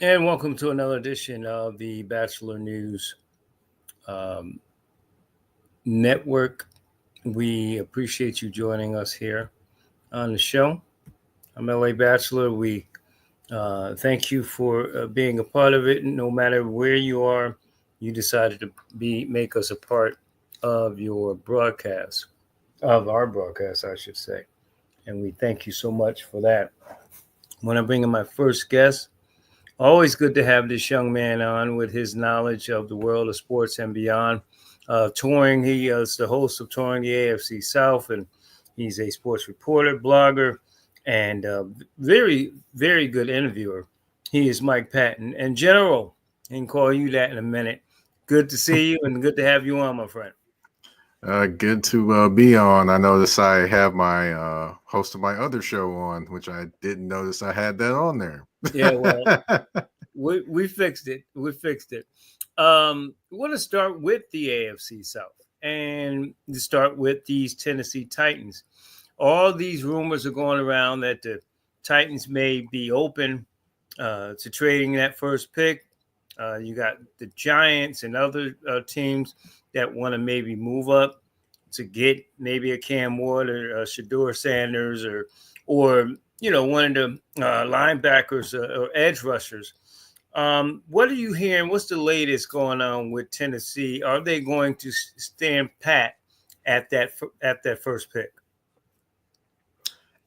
And welcome to another edition of the Batchelor News um, Network. We appreciate you joining us here on the show. I'm LA Batchelor. We thank you for being a part of it. No matter where you are, you decided to make us a part of your broadcast, of our broadcast, I should say. And we thank you so much for that. When I bring in my first guest, always good to have this young man on with his knowledge of the world of sports and beyond. Touring, he is the host of Touring the AFC South, and he's a sports reporter, blogger, and very, very good interviewer. He is Mike Patton. And General, I can call you that in a minute. Good to see you and good to have you on, my friend. Good to be on. I notice I have my host of my other show on, which I didn't notice I had that on there. Yeah, well, we fixed it. We fixed it. We want to start with the AFC South and to start with these Tennessee Titans. All these rumors are going around that the Titans may be open to trading that first pick. You got the Giants and other teams that want to maybe move up to get maybe a Cam Ward or a Shador Sanders or one of the linebackers or edge rushers. What are you hearing? What's the latest going on with Tennessee? Are they going to stand pat at that first pick?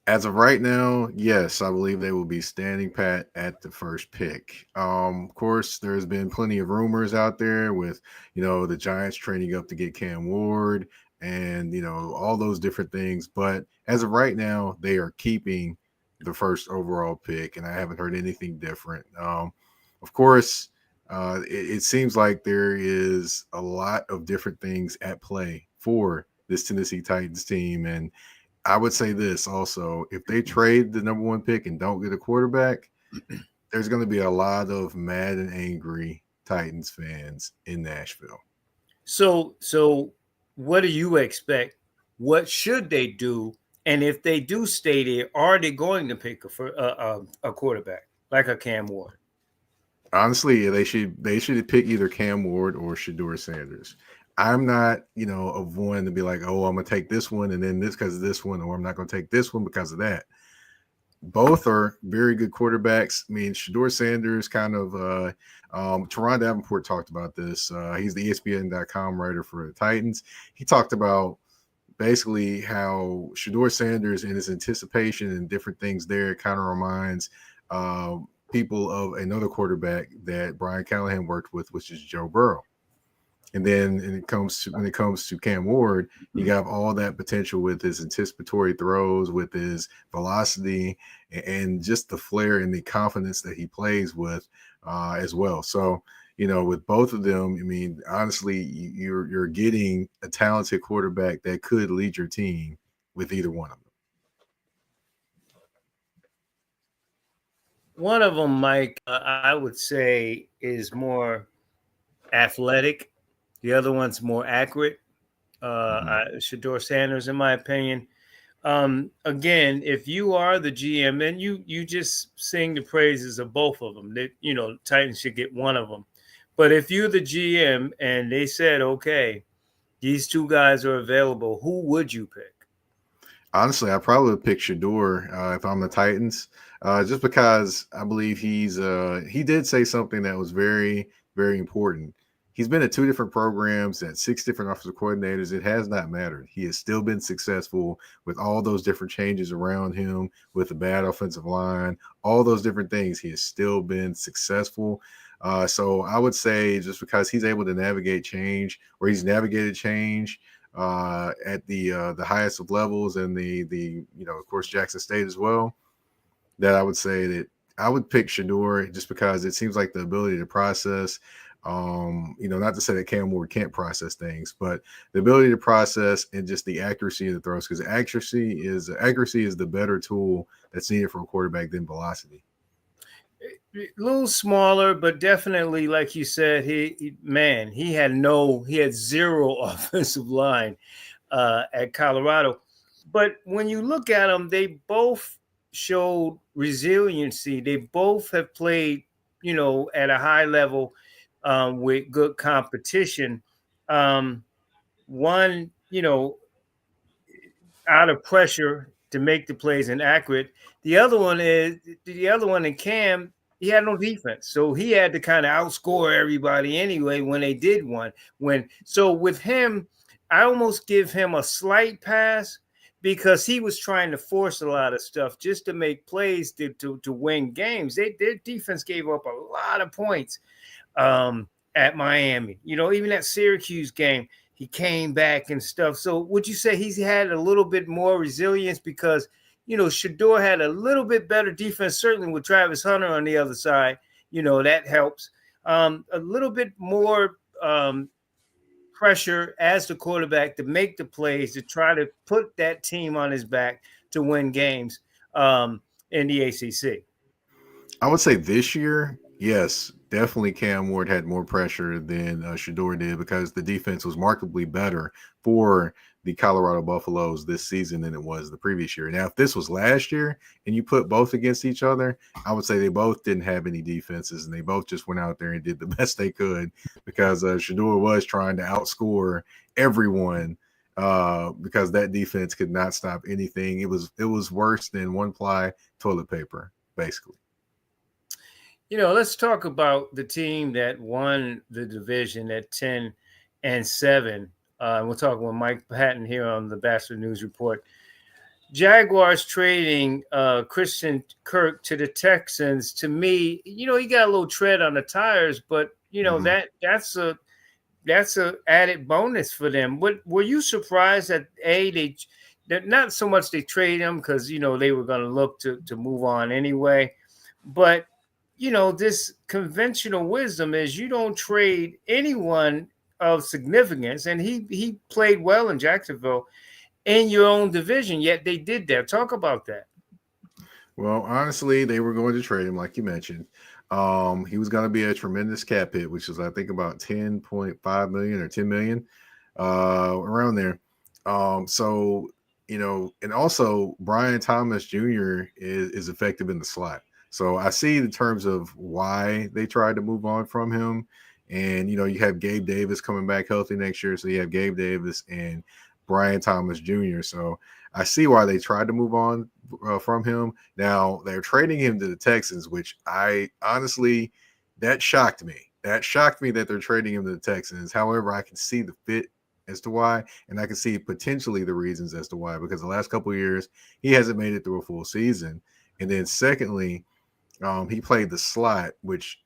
As of right now, yes, I believe they will be standing pat at the first pick. Of course, there's been plenty of rumors out there with, the Giants training up to get Cam Ward and, all those different things. But as of right now, they are keeping the first overall pick, and I haven't heard anything different. Of course, it seems like there is a lot of different things at play for this Tennessee Titans team. And I would say this also: if they trade the number one pick and don't get a quarterback, there's going to be a lot of mad and angry Titans fans in Nashville. So what do you expect? What should they do? And if they do stay there, are they going to pick a quarterback like a Cam Ward? Honestly, they should pick either Cam Ward or Shador Sanders. I'm not, of one to be like, oh, I'm gonna take this one and then this because of this one, or I'm not gonna take this one because of that. Both are very good quarterbacks. I mean, Shador Sanders kind of Teron Davenport talked about this. He's the ESPN.com writer for the Titans. He talked about basically how Shador Sanders and his anticipation and different things there kind of reminds people of another quarterback that Brian Callahan worked with, which is Joe Burrow. And then when it comes to Cam Ward, you have all that potential with his anticipatory throws, with his velocity, and just the flair and the confidence that he plays with as well. So, with both of them, I mean, honestly, you're getting a talented quarterback that could lead your team with either one of them. One of them, Mike, I would say is more athletic. The other one's more accurate. Mm-hmm. Shador Sanders, in my opinion. Again, if you are the GM, then you just sing the praises of both of them. That Titans should get one of them. But if you're the GM and they said, okay, these two guys are available, who would you pick? Honestly, I probably would pick Shador if I'm the Titans, just because I believe he did say something that was very, very important. He's been at two different programs at six different offensive coordinators. It has not mattered. He has still been successful with all those different changes around him, with a bad offensive line, all those different things. He has still been successful. So I would say just because he's able to navigate change, or he's navigated change at the highest of levels, and the of course Jackson State as well, that I would say that I would pick Shador just because it seems like the ability to process. Not to say that Cam Ward can't process things, but the ability to process and just the accuracy of the throws, because accuracy is the better tool that's needed for a quarterback than velocity. A little smaller, but definitely, like you said, he had zero offensive line at Colorado. But when you look at them, they both showed resiliency. They both have played, at a high level with good competition. Um, one, out of pressure to make the plays inaccurate. The other one in Cam. He had no defense, so he had to kind of outscore everybody anyway when they did one. With him, I almost give him a slight pass because he was trying to force a lot of stuff just to make plays to win games. Their defense gave up a lot of points at Miami. Even that Syracuse game, he came back and stuff. So would you say he's had a little bit more resilience because Shador had a little bit better defense, certainly with Travis Hunter on the other side. That helps. A little bit more pressure as the quarterback to make the plays to try to put that team on his back to win games in the ACC. I would say this year, yes, definitely Cam Ward had more pressure than Shador did because the defense was markedly better for the Colorado Buffaloes this season than it was the previous year. Now, if this was last year and you put both against each other, I would say they both didn't have any defenses and they both just went out there and did the best they could because Shador was trying to outscore everyone because that defense could not stop anything. It was worse than one ply toilet paper, basically. Let's talk about the team that won the division at 10-7. We're talking with Mike Patton here on the Batchelor News Report. Jaguars trading Christian Kirk to the Texans. To me, he got a little tread on the tires, but that's a added bonus for them. Were you surprised that that not so much they traded him because they were going to look to move on anyway, but this conventional wisdom is you don't trade anyone of significance, and he played well in Jacksonville in your own division, yet they did that. Talk about that. Well, honestly, they were going to trade him, like you mentioned. He was going to be a tremendous cap hit, which is I think about 10.5 million or 10 million, around there. So and also Brian Thomas Jr. is effective in the slot. So I see the terms of why they tried to move on from him. And you have Gabe Davis coming back healthy next year, so you have Gabe Davis and Brian Thomas Jr. So I see why they tried to move on from him. Now they're trading him to the Texans, which I honestly, that shocked me. That shocked me that they're trading him to the Texans. However, I can see the fit as to why, and I can see potentially the reasons as to why, because the last couple of years he hasn't made it through a full season. And then secondly, he played the slot, which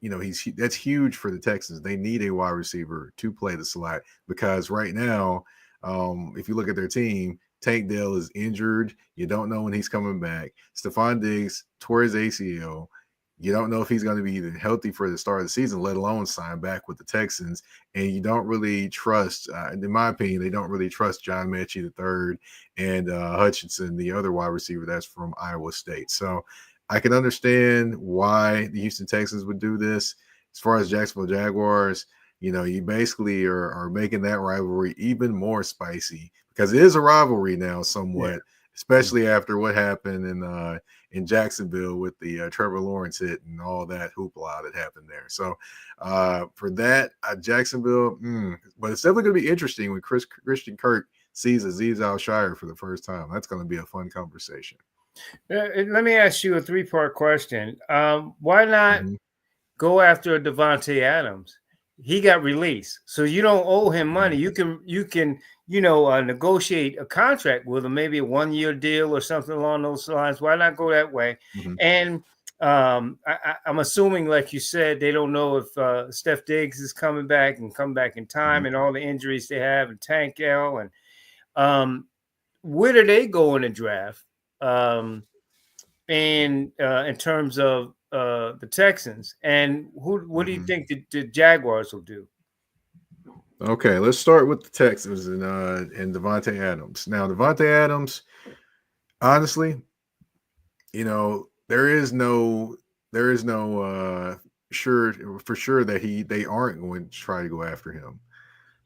that's huge for the Texans. They need a wide receiver to play the slot because right now, if you look at their team, Tank Dell is injured. You don't know when he's coming back. Stephon Diggs tore his ACL. You don't know if he's going to be even healthy for the start of the season, let alone sign back with the Texans. And you don't really trust, in my opinion, they don't really trust John Mechie III and Hutchinson, the other wide receiver that's from Iowa State. So I can understand why the Houston Texans would do this. As far as Jacksonville Jaguars, you basically are making that rivalry even more spicy because it is a rivalry now somewhat, especially after what happened in Jacksonville with the Trevor Lawrence hit and all that hoopla that happened there. So for that, Jacksonville, but it's definitely going to be interesting when Christian Kirk sees Azeez Al-Shire for the first time. That's going to be a fun conversation. Let me ask you a three-part question. Why not go after a Devontae Adams? He got released, so you don't owe him money. You can negotiate a contract with him, maybe a 1-year deal or something along those lines. Why not go that way? And I'm assuming, like you said, they don't know if Steph Diggs is coming back and come back in time, and all the injuries they have, and Tank L. And where do they go in the draft? And in terms of the Texans, and what do you think the Jaguars will do? Okay, let's start with the Texans and Devontae Adams. Now, Devontae Adams, honestly, there is no sure for sure that they aren't going to try to go after him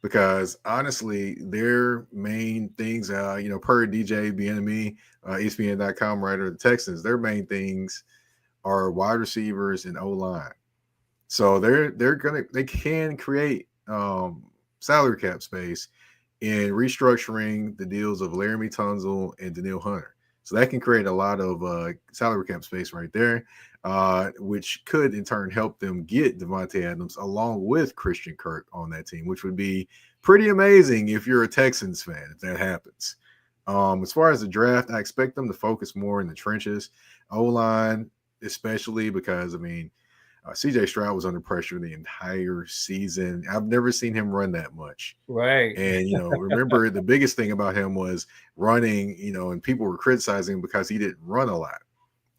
because honestly, their main things, per DJ Bieniemy, ESPN.com writer of the Texans, their main things are wide receivers and O line. So they can create salary cap space in restructuring the deals of Laramie Tunzel and Daniil Hunter. So that can create a lot of salary cap space right there, which could in turn help them get Devontae Adams along with Christian Kirk on that team, which would be pretty amazing if you're a Texans fan, if that happens. As far as the draft, I expect them to focus more in the trenches, O line, especially because, I mean, CJ Stroud was under pressure the entire season. I've never seen him run that much. Right. And, remember the biggest thing about him was running, and people were criticizing him because he didn't run a lot.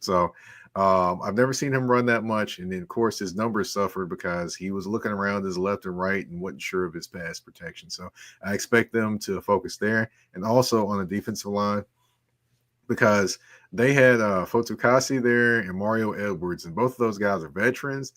So I've never seen him run that much. And then, of course, his numbers suffered because he was looking around his left and right and wasn't sure of his pass protection. So I expect them to focus there. And also on the defensive line, because they had Fotukasi there and Mario Edwards, and both of those guys are veterans.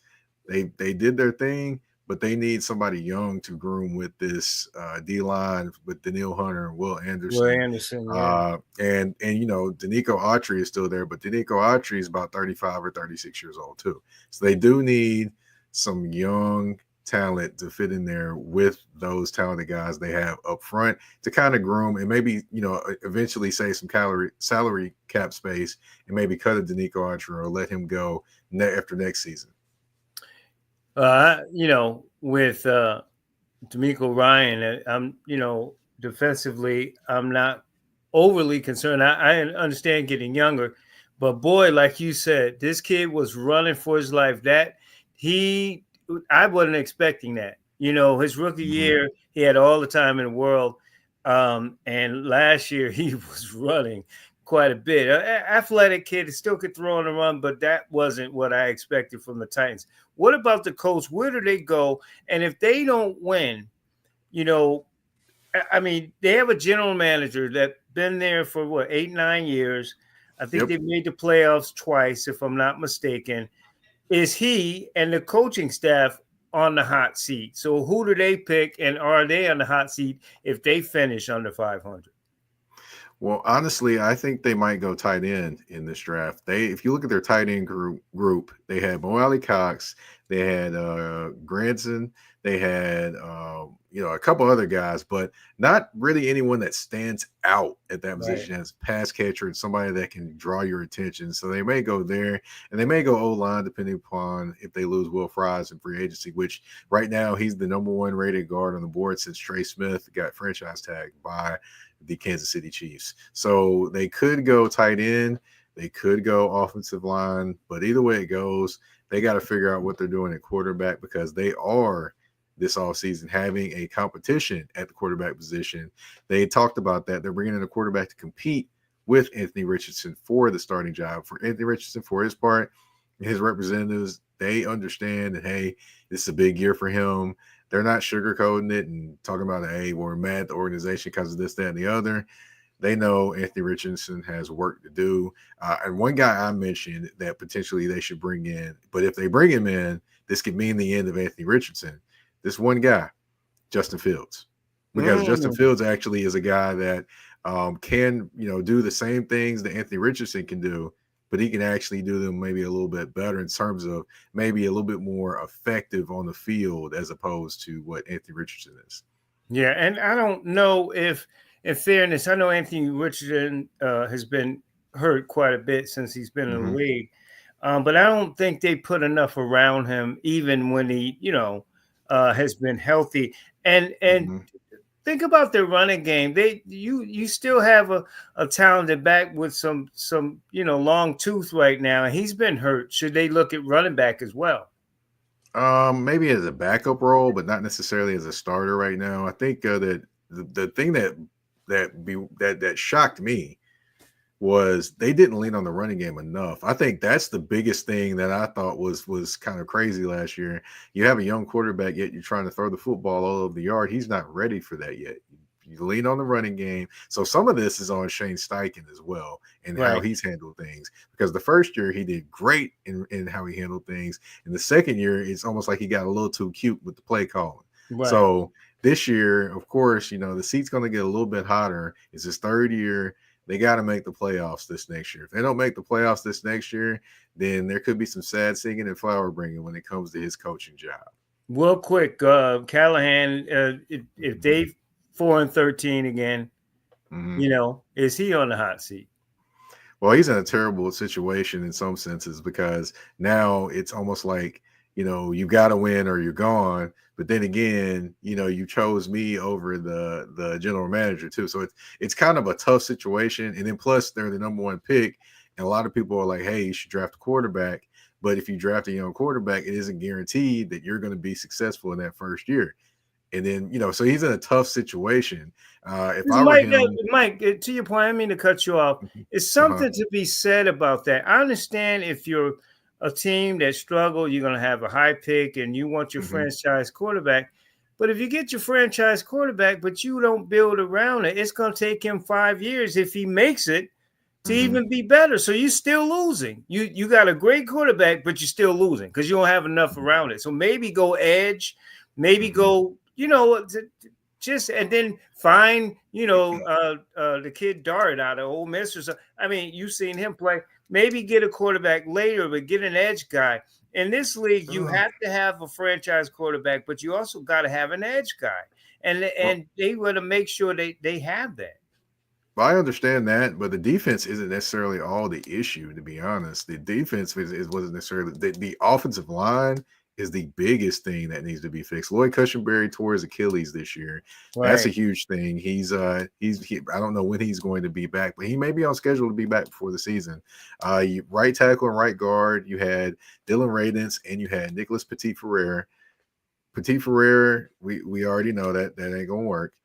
They did their thing, but they need somebody young to groom with this D line with Daniil Hunter and Will Will Anderson. Anderson, yeah. And Danico Autry is still there, but Danico Autry is about 35 or 36 years old too. So they do need some young talent to fit in there with those talented guys they have up front to kind of groom and maybe eventually save some salary cap space and maybe cut a Danico Autry or let him go after next season. With D'Amico Ryan, defensively, I'm not overly concerned. I understand getting younger, but boy, like you said, this kid was running for his life. I wasn't expecting that. His rookie year, he had all the time in the world. And last year, he was running quite a bit. Athletic kid, still could throw on the run, but that wasn't what I expected from the Titans. What about the Colts? Where do they go? And if they don't win, I mean, they have a general manager that's been there for 8-9 years. I think they made the playoffs twice, if I'm not mistaken. Is he and the coaching staff on the hot seat? So who do they pick, and are they on the hot seat if they finish under 500? Well, honestly, I think they might go tight end in this draft. If you look at their tight end group, they had Mo Alley Cox, they had Granson, they had a couple other guys, but not really anyone that stands out at that position as pass catcher and somebody that can draw your attention. So they may go there, and they may go O-line depending upon if they lose Will Fries in free agency, which right now he's the number one rated guard on the board since Trey Smith got franchise tagged by the Kansas City Chiefs. So they could go tight end, they could go offensive line, but either way it goes, they got to figure out what they're doing at quarterback because they are this offseason having a competition at the quarterback position. They talked about that. They're bringing in a quarterback to compete with Anthony Richardson for the starting job. For Anthony Richardson, for his part, his representatives, they understand that, hey, this is a big year for him. They're not sugarcoating it and talking about, hey, we're mad at the organization because of this, that, and the other. They know Anthony Richardson has work to do. And one guy I mentioned that potentially they should bring in, but if they bring him in, this could mean the end of Anthony Richardson. This one guy, Justin Fields, because Justin Fields actually is a guy that can, do the same things that Anthony Richardson can do, but he can actually do them maybe a little bit better in terms of maybe a little bit more effective on the field as opposed to what Anthony Richardson is. Yeah, and I don't know if, in fairness, I know Anthony Richardson has been hurt quite a bit since he's been in the league, but I don't think they put enough around him, even when he, has been healthy. And think about their running game. You still have a talented back with some long tooth right now, and he's been hurt. Should they look at running back as well? Maybe as a backup role, but not necessarily as a starter right now. I think that the thing that shocked me was they didn't lean on the running game enough. I think that's the biggest thing that I thought was kind of crazy last year. You have a young quarterback, yet you're trying to throw the football all over the yard. He's not ready for that yet. You lean on the running game. So some of this is on Shane Steichen as well and how he's handled things. Because the first year he did great in how he handled things. And the second year, it's almost like he got a little too cute with the play calling. So this year, of course, the seat's going to get a little bit hotter. It's his third year. they got to make the playoffs this next year. If they don't make the playoffs this next year, then there could be some sad singing and flower bringing when it comes to his coaching job. Real quick, Callahan, if Mm-hmm. they 4-13 again, Mm-hmm. is he on the hot seat? Well, he's in a terrible situation in some senses because now it's almost like, you got to win or you're gone. But then again, you chose me over the general manager too. So it's kind of a tough situation. And then plus they're the number one pick. And a lot of people are like, hey, you should draft a quarterback. But if you draft a young quarterback, it isn't guaranteed that you're going to be successful in that first year. And then, so he's in a tough situation. If I were Mike, him, To your point, I didn't mean to cut you off. It's uh-huh, something to be said about that. I understand if you're a team that struggle, you're going to have a high pick and you want your mm-hmm, franchise quarterback. But if you get your franchise quarterback, but you don't build around it, it's going to take him 5 years if he makes it to mm-hmm, even be better. So you're still losing. You got a great quarterback, but you're still losing because you don't have enough around it. So maybe go edge, maybe mm-hmm. go, just and then find the kid Dart out of Ole Miss or so. I mean, you've seen him play. Maybe get a quarterback later, but get an edge guy. In this league, you Uh, have to have a franchise quarterback, but you also got to have an edge guy, and well, they want to make sure they have that. I understand that, but the defense isn't necessarily all the issue. To be honest, the defense wasn't necessarily the offensive line is the biggest thing that needs to be fixed. Lloyd Cushenberry tore his Achilles this year. That's a Right. huge thing. I don't know when he's going to be back, but he may be on schedule to be back before the season. Right tackle and right guard, you had Dylan Radens and you had Nicholas Petit Ferrer. Petit Ferrer, we already know that ain't gonna work.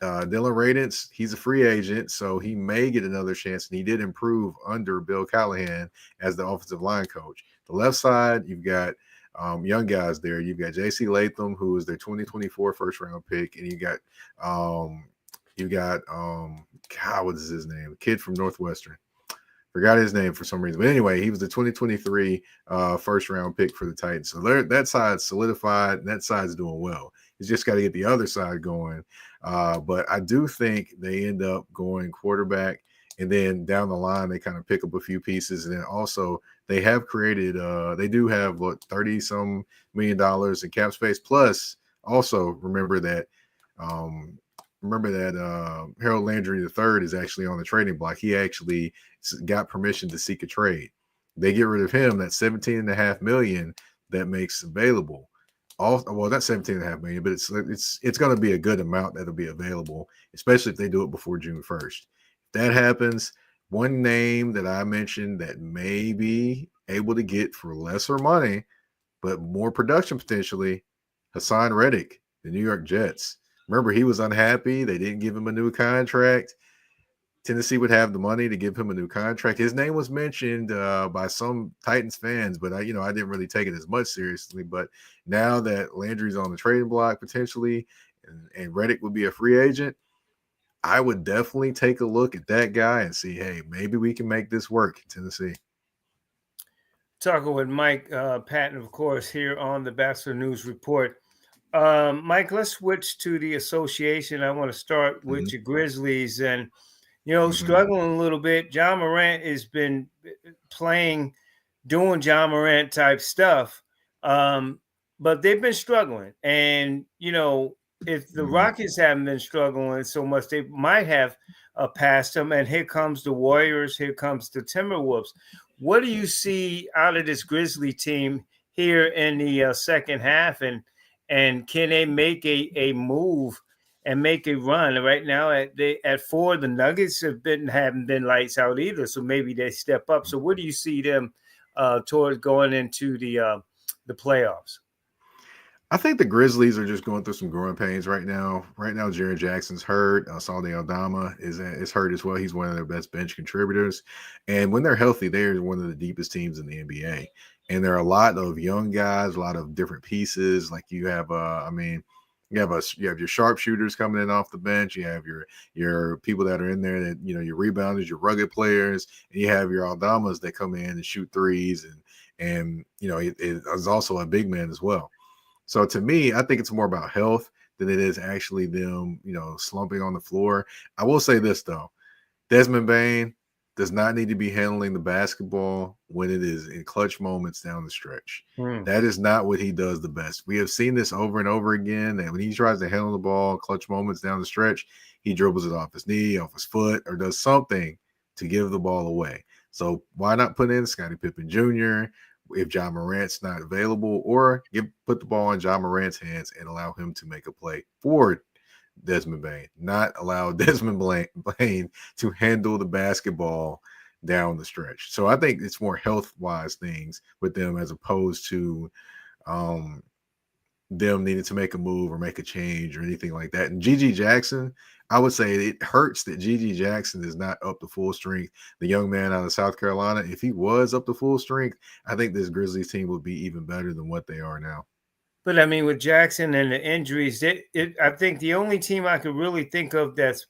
Dylan Radens, he's a free agent, so he may get another chance, and he did improve under Bill Callahan as the offensive line coach. The left side, you've got young guys there. You've got J.C. Latham, who is their 2024 first round pick, and God, what is his name? A kid from Northwestern. Forgot his name for some reason. But anyway, he was the 2023 first round pick for the Titans. So that side's solidified, and that side's doing well. He's just got to get the other side going. But I do think they end up going quarterback, and then down the line they kind of pick up a few pieces, and then also they have created. They do have what $30-some million in cap space. Plus, also remember that Harold Landry III is actually on the trading block. He actually got permission to seek a trade. They get rid of him. That 17.5 million that makes available. Well, not 17.5 million, but it's going to be a good amount that'll be available, especially if they do it before June 1st. If that happens, one name that I mentioned that may be able to get for lesser money, but more production potentially, Hassan Reddick, the New York Jets. Remember, he was unhappy. They didn't give him a new contract. Tennessee would have the money to give him a new contract. His name was mentioned by some Titans fans, but I didn't really take it as much seriously. But now that Landry's on the trading block potentially, and Reddick would be a free agent, I would definitely take a look at that guy and see, hey, maybe we can make this work in Tennessee. Talking with Mike Patton, of course, here on the Batchelor News Report. Mike, let's switch to the association. I want to start Mm-hmm. with your Grizzlies and, Mm-hmm. struggling a little bit. John Morant has been playing, doing John Morant type stuff, but they've been struggling. And, if the Mm-hmm. Rockets haven't been struggling so much, they might have passed them. And here comes the Warriors. Here comes the Timberwolves. What do you see out of this Grizzly team here in the second half? And can they make a move and make a run? Right now at 4, the Nuggets haven't been lights out either, so maybe they step up. So what do you see them towards going into the playoffs? I think the Grizzlies are just going through some growing pains right now. Right now, Jaren Jackson's hurt. Saldi Aldama is hurt as well. He's one of their best bench contributors. And when they're healthy, they're one of the deepest teams in the NBA. And there are a lot of young guys, a lot of different pieces. Like you have, you have your sharpshooters coming in off the bench. You have your people that are in there that your rebounders, your rugged players, and you have your Aldamas that come in and shoot threes, and it is also a big man as well. So to me, I think it's more about health than it is actually them, slumping on the floor. I will say this though. Desmond Bain does not need to be handling the basketball when it is in clutch moments down the stretch. Hmm. That is not what he does the best. We have seen this over and over again. That when he tries to handle the ball, clutch moments down the stretch, he dribbles it off his knee, off his foot, or does something to give the ball away. So why not put in Scottie Pippen Jr. if John Morant's not available, or put the ball in John Morant's hands and allow him to make a play for Desmond Bain, not allow Desmond Bain to handle the basketball down the stretch. So I think it's more health wise things with them as opposed to um, them needing to make a move or make a change or anything like that. And GG Jackson, I would say it hurts that GG Jackson is not up to full strength. The young man out of South Carolina, if he was up to full strength, I think this Grizzlies team would be even better than what they are now. But I mean, with Jackson and the injuries, I think the only team I could really think of that's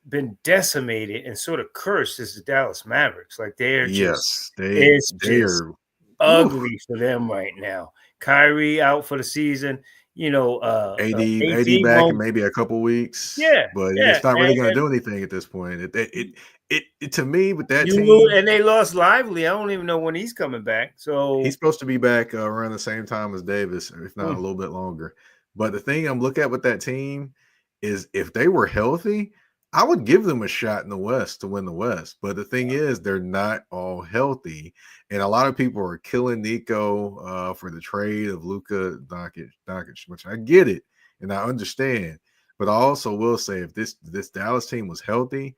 been decimated and sort of cursed is the Dallas Mavericks. Like Yes, it's they just are. Whew, ugly for them right now. Kyrie out for the season. AD AD back in won't. maybe a couple weeks, Yeah, but yeah, it's not really going to and do anything at this point. It to me with that you lose, team, and they lost Lively. I don't even know when he's coming back. he's So, supposed to be back around the same time as Davis, if not a mm, little bit longer. But the thing I'm looking at with that team is if they were healthy, I would give them a shot in the West to win the West. But the thing is, they're not all healthy, and a lot of people are killing Nico for the trade of Luka Doncic, which I get it and I understand. But I also will say, if this Dallas team was healthy,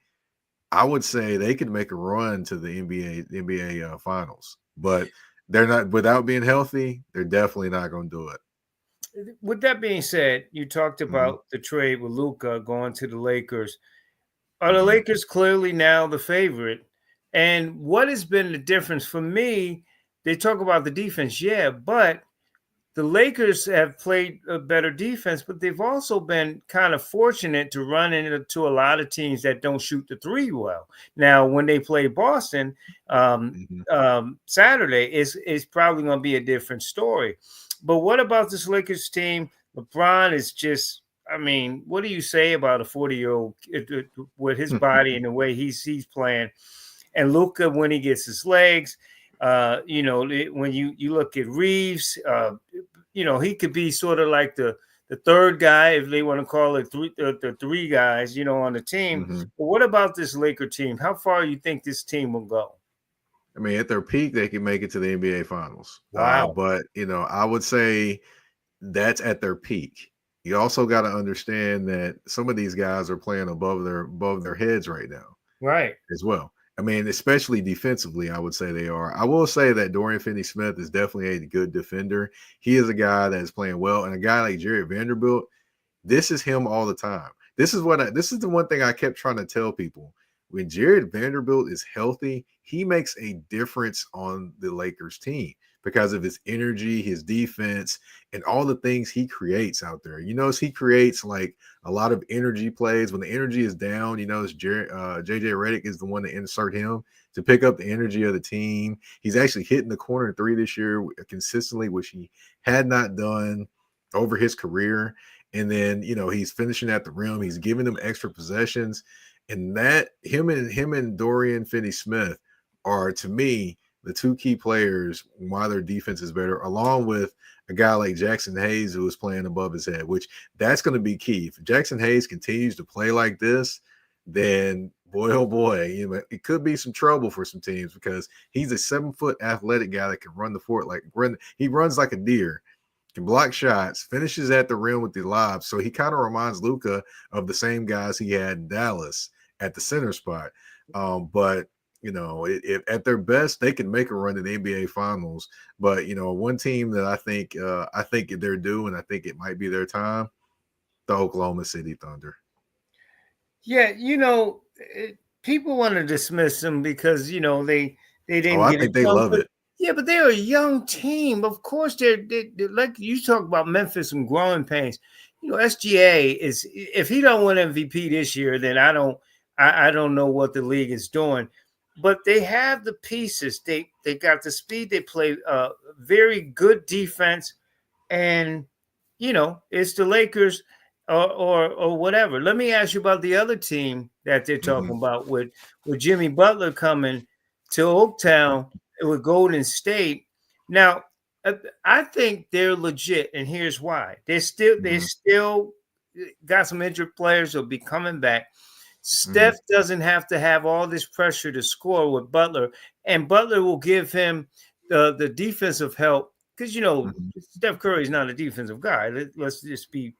I would say they could make a run to the NBA finals, but they're not without being healthy. They're definitely not going to do it. with that being said, you talked Hmm. about the trade with Luca going to the Lakers. Are the Hmm. Lakers clearly now the favorite? And what has been the difference for me? They talk about the defense, yeah, but the Lakers have played a better defense, but they've also been kind of fortunate to run into a lot of teams that don't shoot the three well. Now, when they play Boston Hmm. Saturday, is probably going to be a different story. But what about this Lakers team? LeBron is just. I mean, what do you say about a 40-year-old with his body and the way he's playing? And Luca, when he gets his legs, when you look at Reeves, he could be sort of like the third guy, if they want to call it the three guys, on the team. Hmm. But what about this Laker team? How far you think this team will go? I mean, at their peak, they can make it to the NBA finals. Wow. But I would say that's at their peak. You also got to understand that some of these guys are playing above their heads right now Right. as well. I mean, especially defensively, I would say they are. I will say that Dorian Finney-Smith is definitely a good defender. He is a guy that is playing well, and a guy like Jared Vanderbilt, this is him all the time. This is the one thing I kept trying to tell people. When Jared Vanderbilt is healthy, he makes a difference on the Lakers team because of his energy, his defense, and all the things he creates out there. You notice he creates like a lot of energy plays. When the energy is down, you notice JJ Redick is the one to insert him to pick up the energy of the team. He's actually hitting the corner three this year consistently, which he had not done over his career. And then he's finishing at the rim. He's giving them extra possessions, and that him and Dorian Finney-Smith are to me the two key players why their defense is better, along with a guy like Jackson Hayes who is playing above his head, which that's going to be key. If Jackson Hayes continues to play like this, then boy, oh boy, it could be some trouble for some teams because he's a 7-foot athletic guy that can run the fort he runs like a deer, can block shots, finishes at the rim with the lobs. So he kind of reminds Luka of the same guys he had in Dallas at the center spot. But if at their best, they can make a run to the NBA Finals. But one team that I think they're due, and I think it might be their time, the Oklahoma City Thunder. Yeah, people want to dismiss them because they Oh, didn't I get it think they done. love But it. yeah, but they're a young team. Of course, they're like you talk about Memphis and growing pains. SGA is if he don't win MVP this year, then I don't know what the league is doing. But they have the pieces. They got the speed. They play very good defense, and it's the Lakers. or whatever. Let me ask you about the other team that they're Hmm. talking about with Jimmy Butler coming to Oaktown with Golden State. Now, uh, I think they're legit, and here's why. Hmm. they still got some injured players who'll be coming back. Hmm. Steph doesn't have to have all this pressure to score with Butler, and Butler will give him the defensive help because Hmm. Steph Curry is not a defensive guy. Let's just be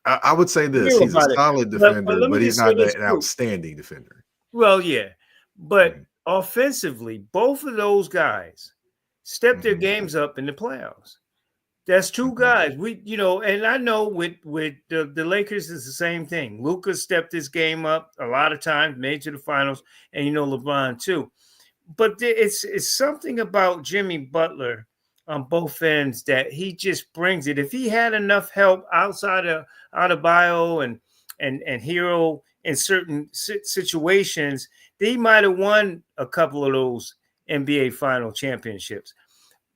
I would say this: real he's a about it. solid But defender, let me but he's just say not this an too. outstanding defender. Well, yeah, but Hmm. offensively, both of those guys stepped their Hmm. games up in the playoffs. That's two Hmm. guys. And I know with the Lakers is the same thing. Luka stepped his game up a lot of times, made to the finals, and LeBron too. But it's something about Jimmy Butler on both ends that he just brings it. If he had enough help outside of Bio and Hero in certain situations, they might have won a couple of those NBA final championships.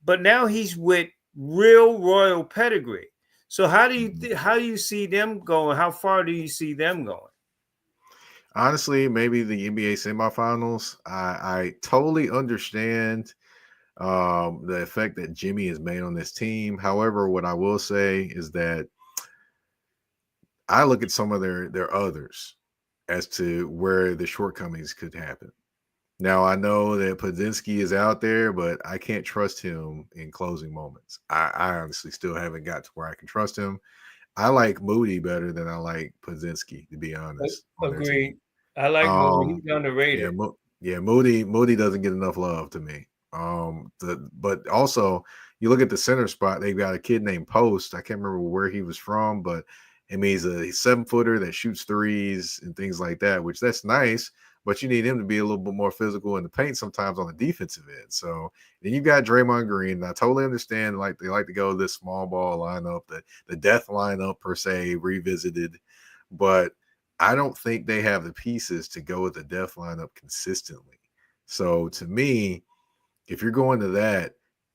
But now he's with real royal pedigree. So Hmm. how do you see them going? How far do you see them going? Honestly, maybe the NBA semifinals. I totally understand the effect that Jimmy has made on this team. However, what I will say is that I look at some of their others as to where the shortcomings could happen. Now I know that Podzinski is out there, but I can't trust him in closing moments. I honestly still haven't got to where I can trust him. I like Moody better than I like Podzinski, to be honest, on their team. Agreed. I like Moody. Um, He's yeah, underrated. Moody doesn't get enough love to me. But also you look at the center spot, they've got a kid named Post. I can't remember where he was from, but I mean he's 7 footer that shoots threes and things like that, which that's nice. But you need him to be a little bit more physical in the paint sometimes on the defensive end. So then you got Draymond Green. And I totally understand like they like to go this small ball lineup, the death lineup per se, revisited. But I don't think they have the pieces to go with the death lineup consistently. So to me, if you're going to that,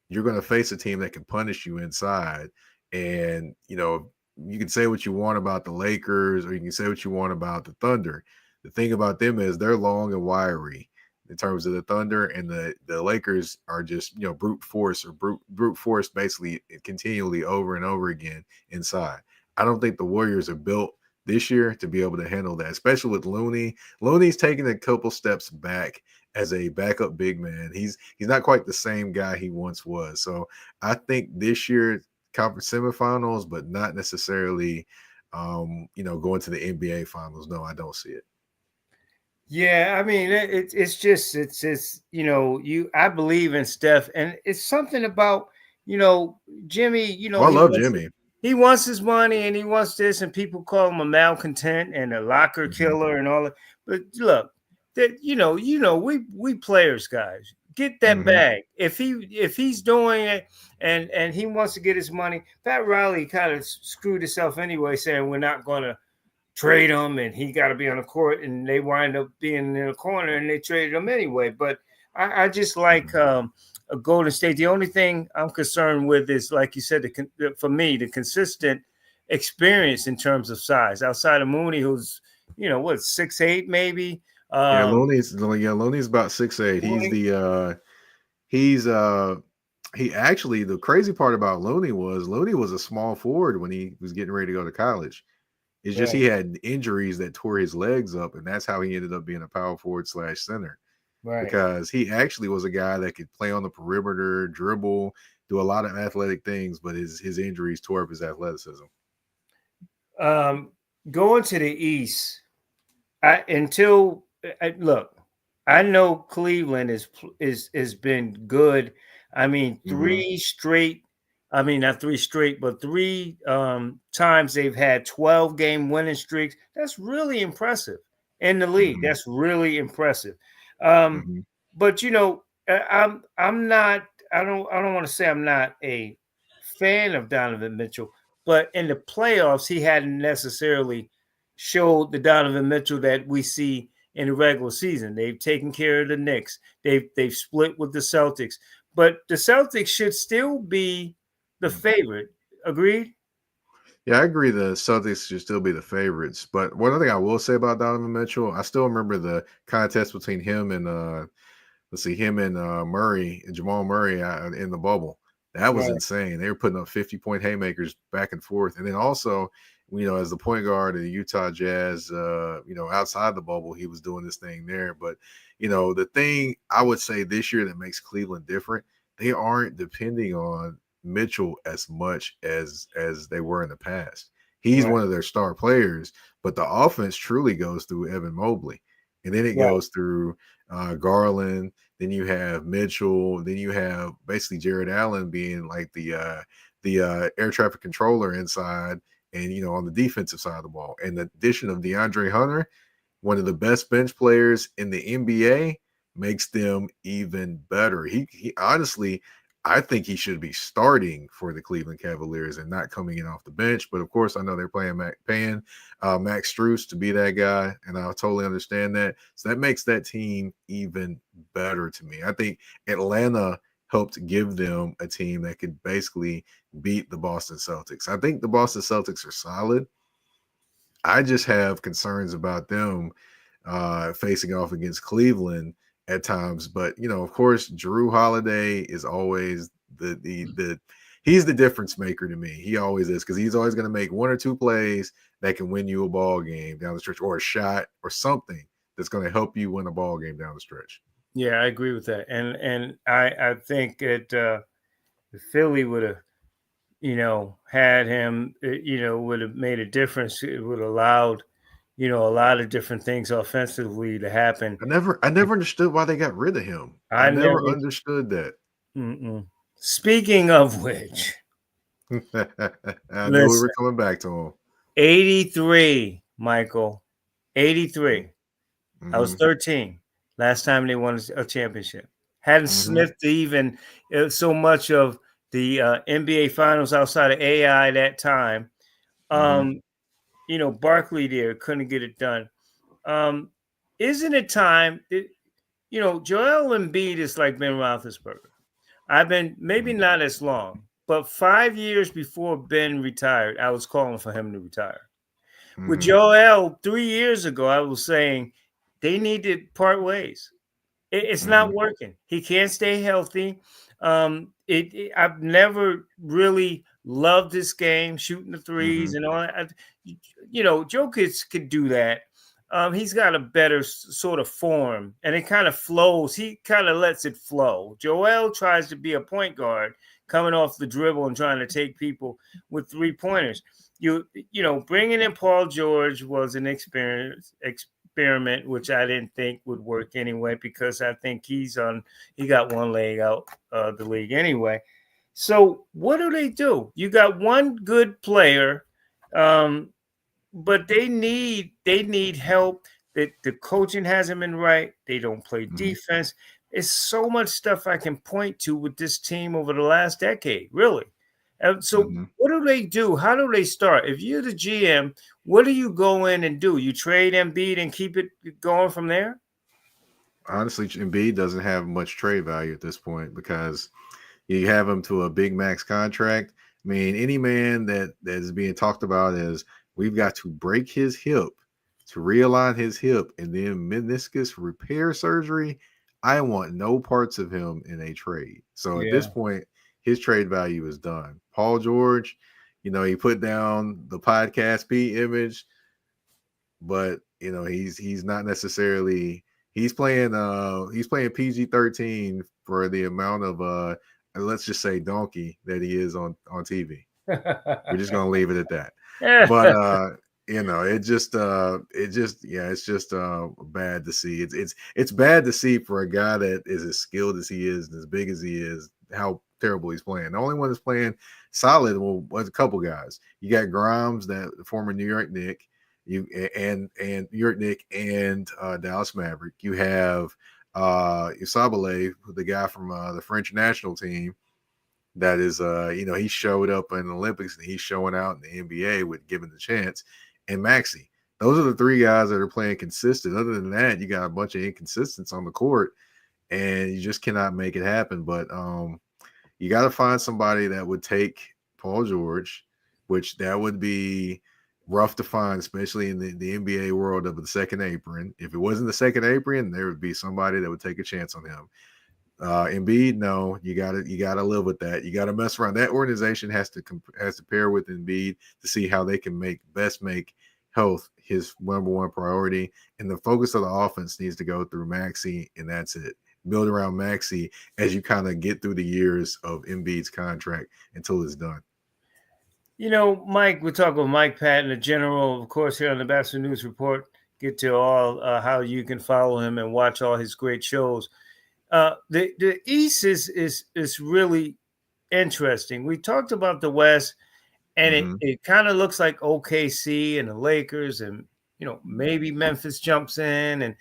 you're going to face a team that can punish you inside. And, you can say what you want about the Lakers or you can say what you want about the Thunder. The thing about them is they're long and wiry in terms of the Thunder, and the Lakers are just, brute force basically continually over and over again inside. I don't think the Warriors are built this year to be able to handle that, especially with Looney. Looney's taking a couple steps back as a backup big man. He's not quite the same guy he once was. So I think this year conference semifinals, but not necessarily going to the NBA finals. No, I don't see it. Yeah, I mean, it's you. I believe in Steph, and it's something about you know Jimmy. Oh, I love Jimmy. He wants his money and he wants this, and people call him a malcontent and a locker Hmm. killer and all that. But look, that we players, guys, get that Hmm. bag. If he's doing it and he wants to get his money, Pat Riley kind of screwed himself anyway, saying we're not going to trade him and he got to be on the court, and they wind up being in the corner and they traded him anyway. But I just like Hmm. a Golden State. The only thing I'm concerned with is, like you said, for me, the consistent experience in terms of size outside of Mooney, who's what 6'8" maybe. Yeah, Um, Looney's about 6'8". Mooney, He's he actually, the crazy part about Looney was a small forward when he was getting ready to go to college. It's just he right, had injuries that tore his legs up, and that's how he ended up being a power forward slash center, right. because he actually was a guy that could play on the perimeter, dribble, do a lot of athletic things, but his injuries tore up his athleticism. Um, Going to the East. Look, I know Cleveland is been good. I mean, Hmm. not three straight, but three times they've had 12-game winning streaks. That's really impressive in the league. Hmm. That's really impressive. Um, Hmm. but I'm not. I don't want to say I'm not a fan of Donovan Mitchell, but in the playoffs he hadn't necessarily showed the Donovan Mitchell that we see in the regular season. They've taken care of the Knicks. They've split with the Celtics, but the Celtics should still be the favorite. Agreed. Yeah, I agree. The Celtics should still be the favorites. But one other thing I will say about Donovan Mitchell, I still remember the contest between him and let's see, him and Murray, Jamal Murray in the bubble. That was Right, insane. They were putting up 50-point haymakers back and forth. And then also, as the point guard of the Utah Jazz, outside the bubble, he was doing this thing there. But, the thing I would say this year that makes Cleveland different, they aren't depending on Mitchell as much as they were in the past. He's right, one of their star players, but the offense truly goes through Evan Mobley. And then it right. goes through Garland, then you have Mitchell. Then you have basically Jared Allen being like the air traffic controller inside, and on the defensive side of the ball. And the addition of DeAndre Hunter, one of the best bench players in the NBA, makes them even better. He honestly, I think he should be starting for the Cleveland Cavaliers and not coming in off the bench. But of course, I know they're paying Max Strus to be that guy, and I totally understand that. So that makes that team even better to me. I think Atlanta helped give them a team that could basically beat the Boston Celtics. I think the Boston Celtics are solid. I just have concerns about them facing off against Cleveland at times. But of course, Drew Holiday is always the he's the difference maker to me. He always is, because he's always going to make one or two plays that can win you a ball game down the stretch, or a shot or something that's going to help you win a ball game down the stretch. Yeah, I agree with that, and I think that Philly would have had him, would have made a difference. It would have allowed, a lot of different things offensively to happen. I never understood why they got rid of him. I I never never. understood that. Mm-mm. Speaking of which, I knew we were listen, coming back to him. 83, Michael, 83. I was Mm-hmm. 13 last time they won a championship. Hadn't Mm-hmm. sniffed even so much of the NBA Finals outside of AI that time. Mm-hmm. Um, Barkley there couldn't get it done. Um, isn't it time? Joel Embiid is like Ben Roethlisberger. I've been maybe not as long, but 5 years before Ben retired, I was calling for him to retire. With Mm-hmm. Joel, 3 years ago, I was saying they need to part ways. It's Mm-hmm. not working. He can't stay healthy. I've never really loved this game, shooting the Mm-hmm. threes and all that. Jokic could do that. He's got a better sort of form, and it kind of flows. He kind of lets it flow. Joel tries to be a point guard, coming off the dribble and trying to take people with 3 pointers. Bringing in Paul George was an experiment, which I didn't think would work anyway, because I think he got one leg out of the league anyway. So what do? You got one good player, um, but they need help. That the coaching hasn't been right. They don't play Mm-hmm. defense. It's so much stuff I can point to with this team over the last decade, really. And so Mm-hmm. what do they do? How do they start? If you're the GM, what do you go in and do? You trade Embiid and keep it going from there? Honestly, Embiid doesn't have much trade value at this point, because you have him to a big max contract. I mean, any man that is being talked about as, we've got to break his hip to realign his hip and then meniscus repair surgery. I want no parts of him in a trade. So at this Yeah. point, his trade value is done. Paul George, he put down the podcast P image, but he's not necessarily, he's playing PG-13 for the amount of let's just say donkey that he is on TV. We're just gonna leave it at that. But it's just bad to see. It's bad to see for a guy that is as skilled as he is and as big as he is, how terrible he's playing. The only one that's playing solid was a couple guys. You got Grimes, that former New York Knick, and New York Knick and Dallas Maverick. You have Isabelle, the guy from the French national team, that is he showed up in the Olympics and he's showing out in the NBA with given the chance. And Maxi. Those are the three guys that are playing consistent. Other than that, you got a bunch of inconsistencies on the court, and you just cannot make it happen. But you got to find somebody that would take Paul George, which that would be rough to find, especially in the NBA world of the second apron. If it wasn't the second apron, there would be somebody that would take a chance on him. Embiid, no, you gotta live with that. You gotta mess around. That organization has to pair with Embiid to see how they can make health his number one priority, and the focus of the offense needs to go through Maxey, and that's it. Build around Maxey as you kind of get through the years of Embiid's contract until it's done. Mike, we're talking with Mike Patton, the general, of course, here on the Batchelor News Report. Get to all how you can follow him and watch all his great shows. The East is really interesting. We talked about the West, and Mm-hmm. it kind of looks like OKC and the Lakers, and maybe Memphis jumps in, and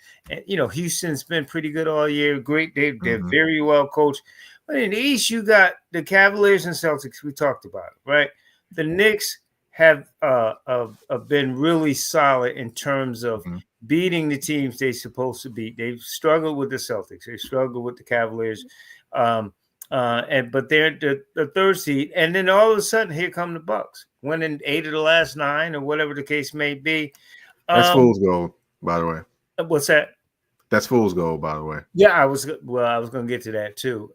Houston's been pretty good all year. Great, they're Mm-hmm. very well coached. But in the East, you got the Cavaliers and Celtics. We talked about it, right? The Knicks have been really solid in terms of Mm-hmm. beating the teams they're supposed to beat. They've struggled with the Celtics. They struggled with the Cavaliers. But they're the third seed, and then all of a sudden, here come the Bucks, winning 8 of the last 9, or whatever the case may be. That's Um, fool's gold, by the way. what's that? That's fool's gold, by the way. Yeah, I was going to get to that too.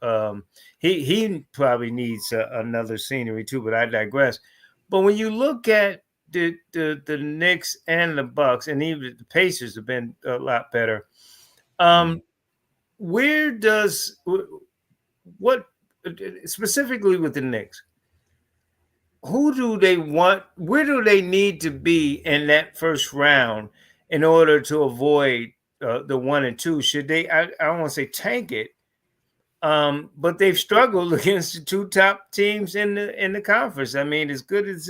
He probably needs another scenery too, but I digress. But when you look at the Knicks and the Bucks, and even the Pacers have been a lot better. Mm-hmm. Where does what specifically with the Knicks? Who do they want? Where do they need to be in that first round in order to avoid the 1 and 2? Should they? I don't want to say tank it, but they've struggled against the 2 top teams in the conference. I mean, as good as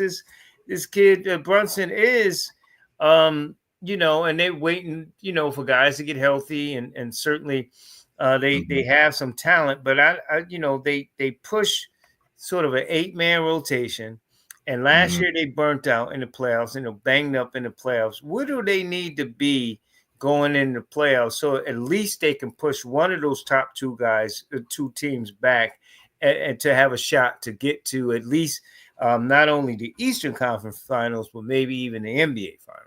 this kid Brunson is, and they're waiting, for guys to get healthy, and certainly they have some talent, but they push sort of an 8-man rotation. And last Mm-hmm. year they burnt out in the playoffs, banged up in the playoffs. Where do they need to be going in the playoffs so at least they can push one of those top 2 guys, 2 teams back, and to have a shot to get to at least not only the Eastern Conference Finals, but maybe even the NBA Finals?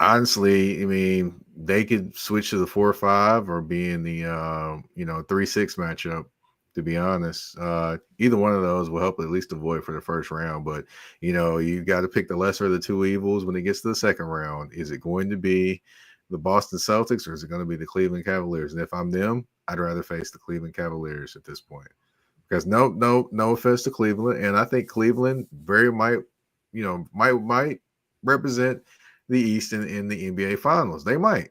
Honestly, I mean, they could switch to the 4-5 or be in the 3-6 matchup. To be honest, either one of those will help at least avoid for the first round. But you got to pick the lesser of the 2 evils when it gets to the second round. Is it going to be the Boston Celtics or is it going to be the Cleveland Cavaliers? And if I'm them, I'd rather face the Cleveland Cavaliers at this point. Because no offense to Cleveland, and I think Cleveland might represent the East in the NBA Finals. They might.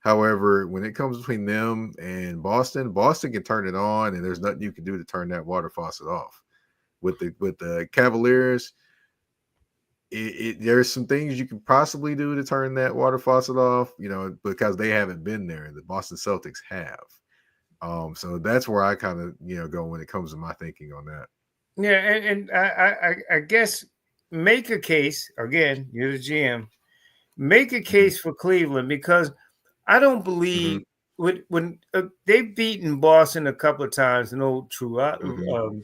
However, when it comes between them and Boston, Boston can turn it on, and there's nothing you can do to turn that water faucet off. With the Cavaliers, there's some things you can possibly do to turn that water faucet off, because they haven't been there. The Boston Celtics have. So that's where I kind of go when it comes to my thinking on that. Yeah, and I guess make a case again. You're the GM. Make a Mm-hmm. case for Cleveland because I don't Mm-hmm. believe when they've beaten Boston a couple of times. Mm-hmm.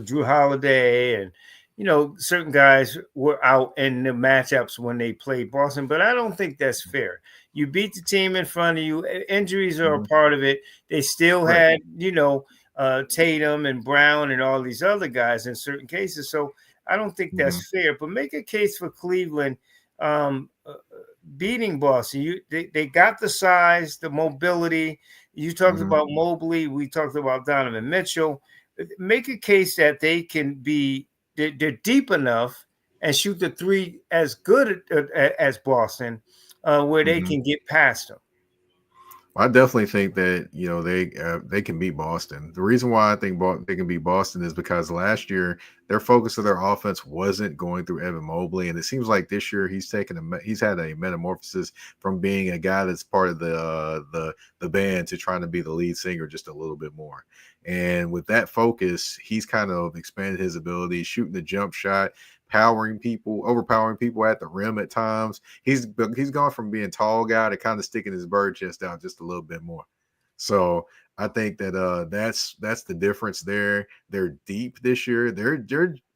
Drew Holiday, and certain guys were out in the matchups when they played Boston, but I don't think that's fair. You beat the team in front of you. Injuries are a Mm-hmm. part of it. They still Right. had Tatum and Brown and all these other guys in certain cases. So I don't think Mm-hmm. that's fair. But make a case for Cleveland. Beating Boston. They got the size, the mobility. You talked Mm-hmm. about Mobley. We talked about Donovan Mitchell. Make a case that they can be they're deep enough and shoot the 3 as good as Boston, where they Mm-hmm. can get past them. I definitely think that they can beat Boston. The reason why I think they can beat Boston is because last year their focus of their offense wasn't going through Evan Mobley, and it seems like this year he's had a metamorphosis from being a guy that's part of the band to trying to be the lead singer just a little bit more. And with that focus, he's kind of expanded his ability, shooting the jump shot, overpowering people at the rim at times. He's gone from being tall guy to kind of sticking his bird chest out just a little bit more. So I think that that's the difference there. They're deep this year. They're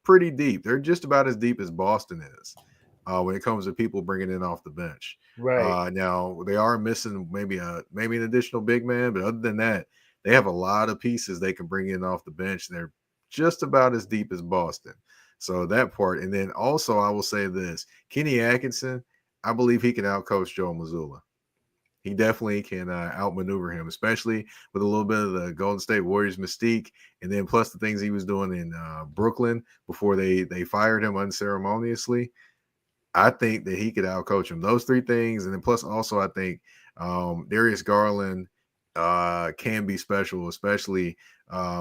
pretty deep. They're just about as deep as Boston is when it comes to people bringing in off the bench. Right. Now they are missing maybe an additional big man, but other than that, they have a lot of pieces they can bring in off the bench. They're just about as deep as Boston. So that part, and then also I will say this: Kenny Atkinson, I believe he can outcoach Joe Mazzulla. He definitely can outmaneuver him, especially with a little bit of the Golden State Warriors mystique, and then plus the things he was doing in Brooklyn before they fired him unceremoniously. I think that he could outcoach him. Those three things, and then plus also I think Darius Garland can be special, especially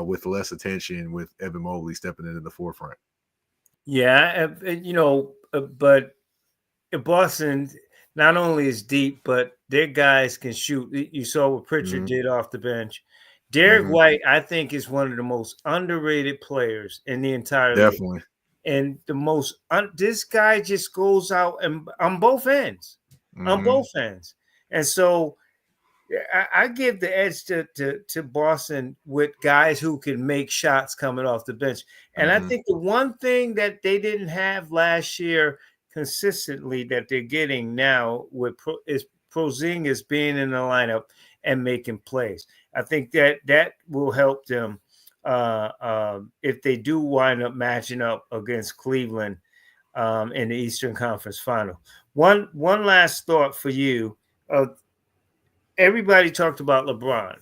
with less attention with Evan Mobley stepping into the forefront. Yeah, but Boston not only is deep, but their guys can shoot. You saw what Pritchard Mm-hmm. did off the bench. Derek Mm-hmm. White, I think, is one of the most underrated players in the entire league. Definitely. And this guy just goes out and on both ends, Mm-hmm. And so I give the edge to Boston with guys who can make shots coming off the bench. And I Mm-hmm. think the one thing that they didn't have last year consistently that they're getting now is Porzingis being in the lineup and making plays. I think that will help them if they do wind up matching up against Cleveland in the Eastern Conference Final. One last thought for you. Everybody talked about LeBron,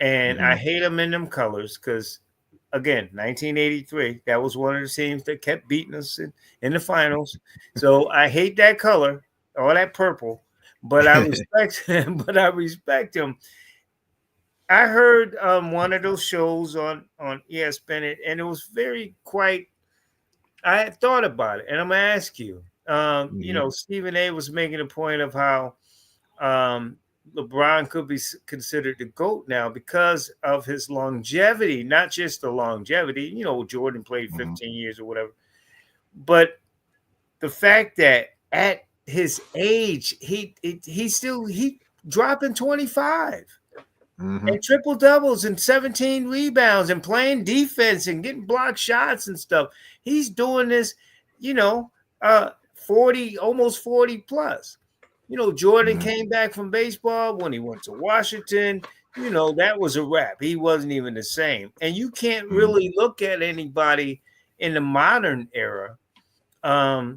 and I Mm-hmm. hate him in them colors because, again, 1983, that was one of the teams that kept beating us in the finals. So I hate that color, all that purple, but I respect him. But I respect him. I heard one of those shows on ESPN, and it was very quite. I thought about it, and I'm gonna ask you. Mm-hmm. Stephen A. was making a point of how um, LeBron could be considered the GOAT now because of his longevity, not just the longevity. Jordan played Mm-hmm. 15 years or whatever, but the fact that at his age, he dropping 25 Mm-hmm. and triple doubles and 17 rebounds and playing defense and getting blocked shots and stuff. He's doing this, you know, 40, almost 40 plus. Jordan Mm-hmm. came back from baseball when he went to Washington. That was a wrap. He wasn't even the same. And you can't Mm-hmm. really look at anybody in the modern era,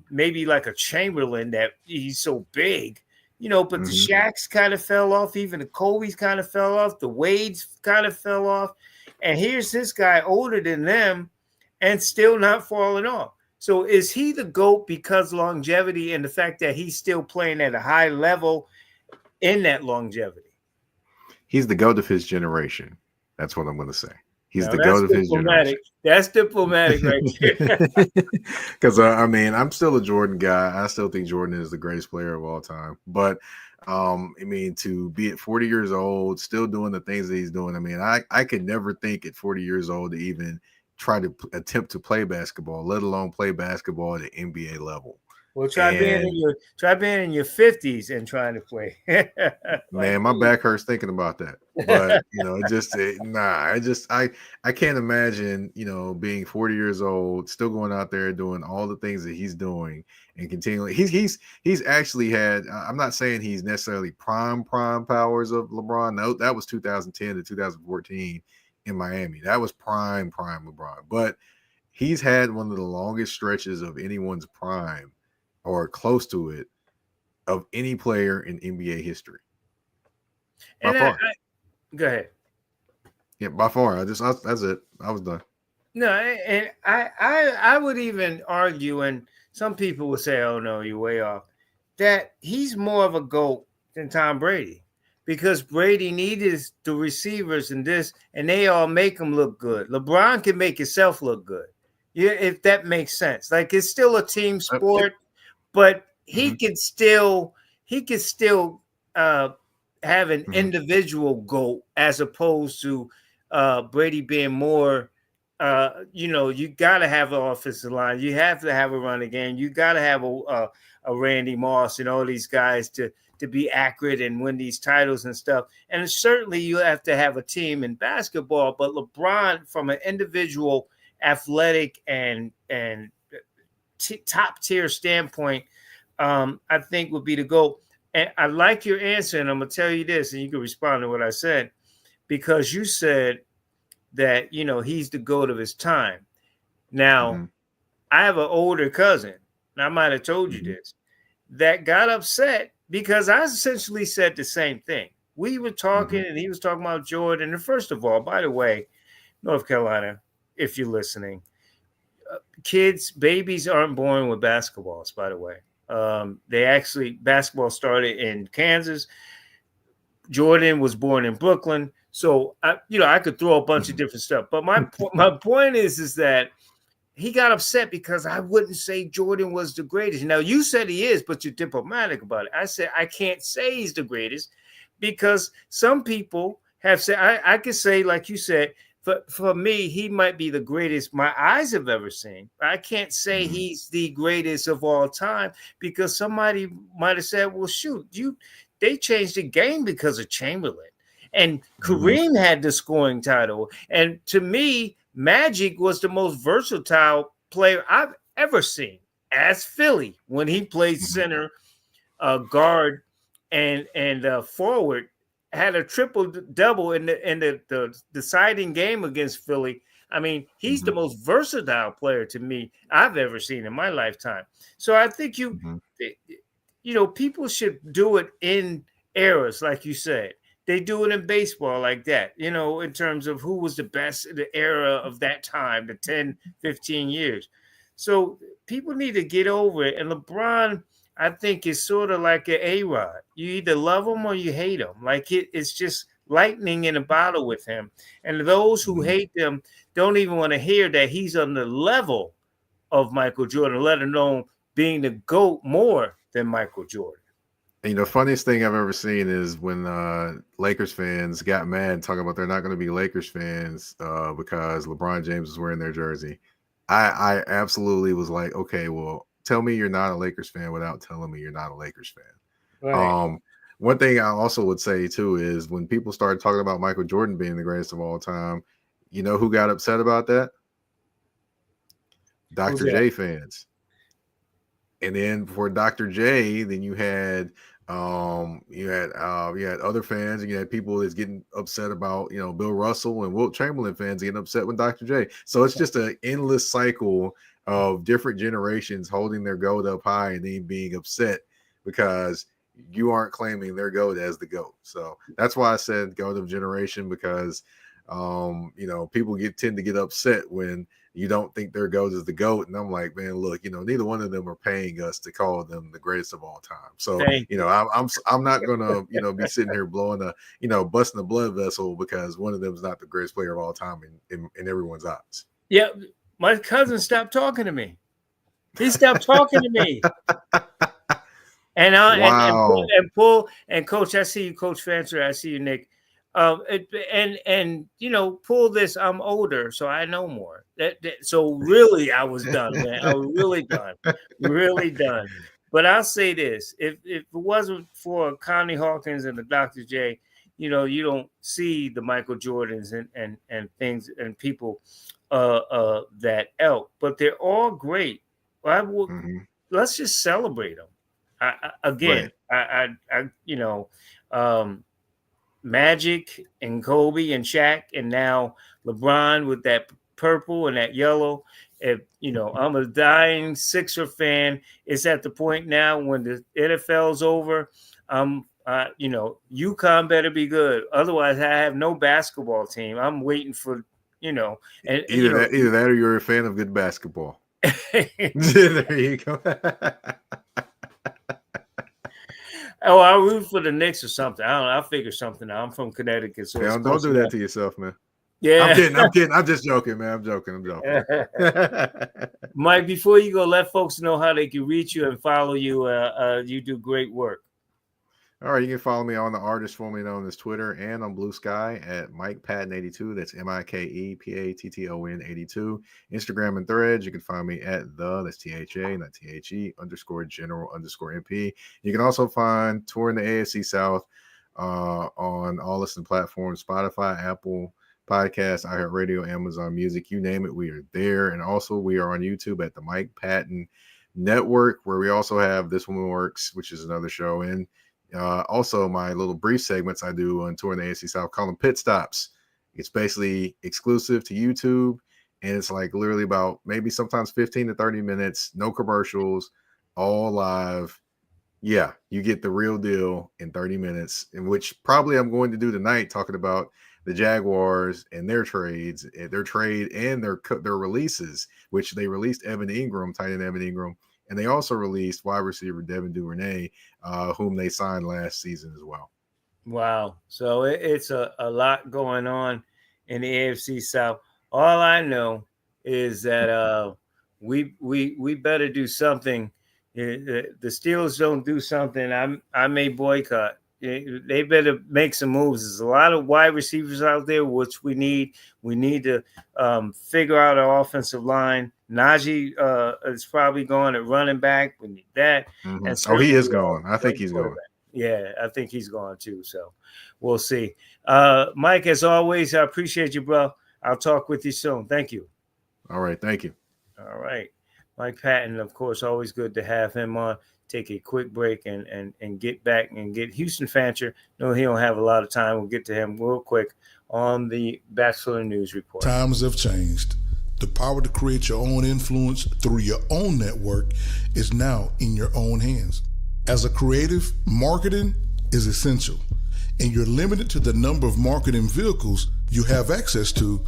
maybe like a Chamberlain that he's so big, but the Mm-hmm. Shaqs kind of fell off. Even the Kobe's kind of fell off. The Wade's kind of fell off. And here's this guy older than them and still not falling off. So is he the GOAT because longevity and the fact that he's still playing at a high level in that longevity? He's the GOAT of his generation. That's what I'm going to say. He's Now the that's GOAT of his diplomatic. generation. That's diplomatic right there. Because I mean, I'm still a Jordan guy. I still think Jordan is the greatest player of all time. But I mean, to be at 40 years old, still doing the things that he's doing. I mean, I could never think at 40 years old to even try to attempt to play basketball, let alone play basketball at an NBA level. Well, And try being in your 50s and trying to play. Like man, my me. back hurts thinking about that. But I can't imagine, being 40 years old, still going out there doing all the things that he's doing and continually. He's actually had. I'm not saying he's necessarily prime powers of LeBron. No, that was 2010 to 2014 in Miami. That was prime LeBron. But he's had one of the longest stretches of anyone's prime or close to it of any player in NBA history. By And far. go ahead. Yeah, by far. That's it. I was done. No, and I would even argue, and some people would say, "Oh no, you're way off," that he's more of a GOAT than Tom Brady because Brady needed the receivers and this, and they all make him look good. LeBron can make himself look good, yeah, if that makes sense. Like it's still a team Yep. sport, but Mm-hmm. he could still have an Mm-hmm. individual GOAT as opposed to Brady being more. You got to have an offensive line. You have to have a running game. You got to have a Randy Moss and all these guys to be accurate and win these titles and stuff. And certainly you have to have a team in basketball. But LeBron, from an individual athletic and top tier standpoint, I think would be the goal. And I like your answer, and I'm gonna tell you this, and you can respond to what I said, because you said that he's the goat of his time. Now, Mm-hmm. I have an older cousin, and I might have told you Mm-hmm. this, that got upset because I essentially said the same thing. We were Mm-hmm. talking, and he was talking about Jordan. And first of all, by the way, North Carolina, if you're listening, kids, babies aren't born with basketballs, by the way. They actually, basketball started in Kansas. Jordan was born in Brooklyn. So I could throw a bunch of different stuff. But my point is that he got upset because I wouldn't say Jordan was the greatest. Now you said he is, but you're diplomatic about it. I said I can't say he's the greatest because some people have said I could say, like you said, for me, he might be the greatest my eyes have ever seen. I can't say Mm-hmm. he's the greatest of all time because somebody might have said, well, shoot, they changed the game because of Chamberlain. And Mm-hmm. Kareem had the scoring title. And to me, Magic was the most versatile player I've ever seen as Philly when he played Mm-hmm. center, guard, and forward. Had a triple double in the deciding game against Philly. I mean, he's Mm-hmm. the most versatile player to me I've ever seen in my lifetime. So I think Mm-hmm. people should do it in eras, like you said. They do it in baseball like that, in terms of who was the best in the era of that time, the 10, 15 years. So people need to get over it. And LeBron, I think, is sort of like an A-Rod. You either love him or you hate him. Like it's just lightning in a bottle with him. And those who Mm-hmm. hate them don't even want to hear that he's on the level of Michael Jordan, let alone being the GOAT more than Michael Jordan. And, funniest thing I've ever seen is when Lakers fans got mad talking about they're not going to be Lakers fans because LeBron James was wearing their jersey. I absolutely was like, okay, well, tell me you're not a Lakers fan without telling me you're not a Lakers fan. Right. One thing I also would say too is when people started talking about Michael Jordan being the greatest of all time, you know who got upset about that? Who's Dr. that? J fans. And then for Dr. J, then you had other fans, and you had people that's getting upset about Bill Russell and Wilt Chamberlain fans getting upset with Dr. J. So it's just an endless cycle of different generations holding their goat up high and then being upset because you aren't claiming their goat as the goat. So that's why I said goat of generation, because people tend to get upset when you don't think their GOAT is the GOAT. And I'm like, man, look, neither one of them are paying us to call them the greatest of all time. So, Thank you. I'm not gonna, be sitting here blowing busting a blood vessel because one of them is not the greatest player of all time in everyone's eyes. Yeah, my cousin stopped talking to me. He stopped talking to me. And Wow. and Coach, I see you, Coach Fancher. I see you, Nick. And pull this. I'm older, so I know more. So really, I was done, man. I was really done. But I'll say this: if it wasn't for Connie Hawkins and the Dr. J, you don't see the Michael Jordans and things and people that elk. But they're all great. Well, Mm-hmm. let's just celebrate them. Again, Right. um, Magic and Kobe and Shaq, and now LeBron with that purple and that yellow. If I'm a dying Sixer fan. It's at the point now when the NFL's over. UConn better be good. Otherwise, I have no basketball team. I'm waiting for and Either that, or you're a fan of good basketball. There you go. Oh, I'll root for the Knicks or something. I don't know. I'll figure something out. I'm from Connecticut, so it's Don't close do that enough. to yourself, man. Yeah. I'm kidding. I'm just joking, man. I'm joking. Mike, before you go, let folks know how they can reach you and follow you. You do great work. All right, you can follow me on the artist formerly known as Twitter and on Blue Sky at Mike Patton 82. That's MikePatton 82. Instagram and Threads, you can find me at that's THA, not THE _general_MP. You can also find Touring the AFC South on all listening platforms: Spotify, Apple Podcast, iHeartRadio, Amazon Music, you name it, we are there. And also, we are on YouTube at the Mike Patton Network, where we also have This Woman Works, which is another show. And also, my little brief segments I do on Touring the AFC South, call them Pit Stops. It's basically exclusive to YouTube, and it's like literally about maybe sometimes 15 to 30 minutes, no commercials, all live. Yeah, you get the real deal in 30 minutes, in which probably I'm going to do tonight, talking about the Jaguars and their trades, their trade and their releases, which they released Evan Ingram, tight end Evan Ingram, and they also released wide receiver Devin Duvernay, whom they signed last season as well. Wow. So it's a lot going on in the AFC South. All I know is that we better do something. The Steelers don't do something, I may boycott. They better make some moves. There's a lot of wide receivers out there, which we need. We need to figure out our offensive line. Najee is probably going at running back. We need that, Mm-hmm. and Oh, he certainly is gone. I think young he's gone. quarterback. Yeah, I think he's gone too. So we'll see. Mike, as always, I appreciate you, bro. I'll talk with you soon. Thank you. All right. Thank you. All right. Mike Patton, of course, always good to have him on. Take a quick break and get back and get Houston Fancher. No, he don't have a lot of time. We'll get to him real quick on the Batchelor News Report. Times have changed. The power to create your own influence through your own network is now in your own hands. As a creative, marketing is essential, and you're limited to the number of marketing vehicles you have access to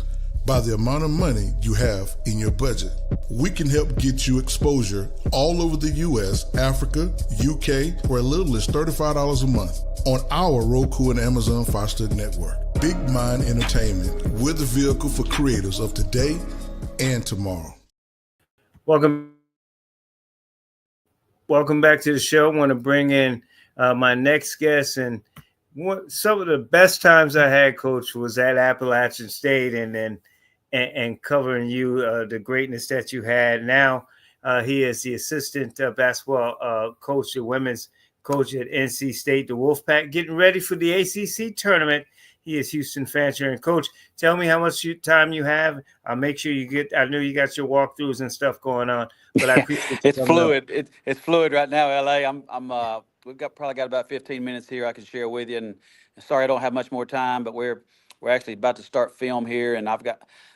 by the amount of money you have in your budget. We can help get you exposure all over the US, Africa, UK, for as little as $35 a month on our Roku and Amazon Fire Stick network. Big Mind Entertainment, we're the vehicle for creators of today and tomorrow. Welcome back to the show. I want to bring in my next guest, and some of the best times I had, Coach, was at Appalachian State, and covering you, the greatness that you had. Now he is the assistant basketball coach, the women's coach at NC State, the Wolfpack, getting ready for the ACC tournament. He is Houston Fancher. And Coach, tell me how much time you have. I'll make sure you get. I know you got your walkthroughs and stuff going on, but I appreciate it's fluid. It's fluid right now, LA. We've probably got about 15 minutes here I can share with you. And sorry I don't have much more time, but we're actually about to start film here, and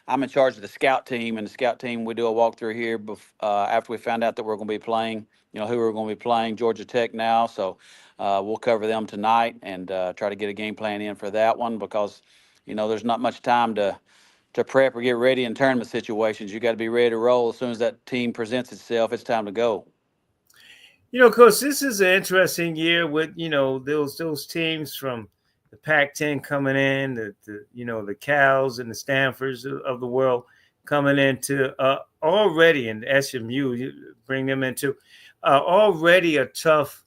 I'm in charge of the scout team. And the scout team, we do a walkthrough here after we found out that we're going to be playing. Who we're going to be playing, Georgia Tech now. So we'll cover them tonight and try to get a game plan in for that one, because there's not much time to prep or get ready in tournament situations. You got to be ready to roll as soon as that team presents itself. It's time to go. Coach, this is an interesting year with those teams from the Pac-10 coming in, the Cals and the Stanfords of the world coming into already, and SMU, you bring them into already a tough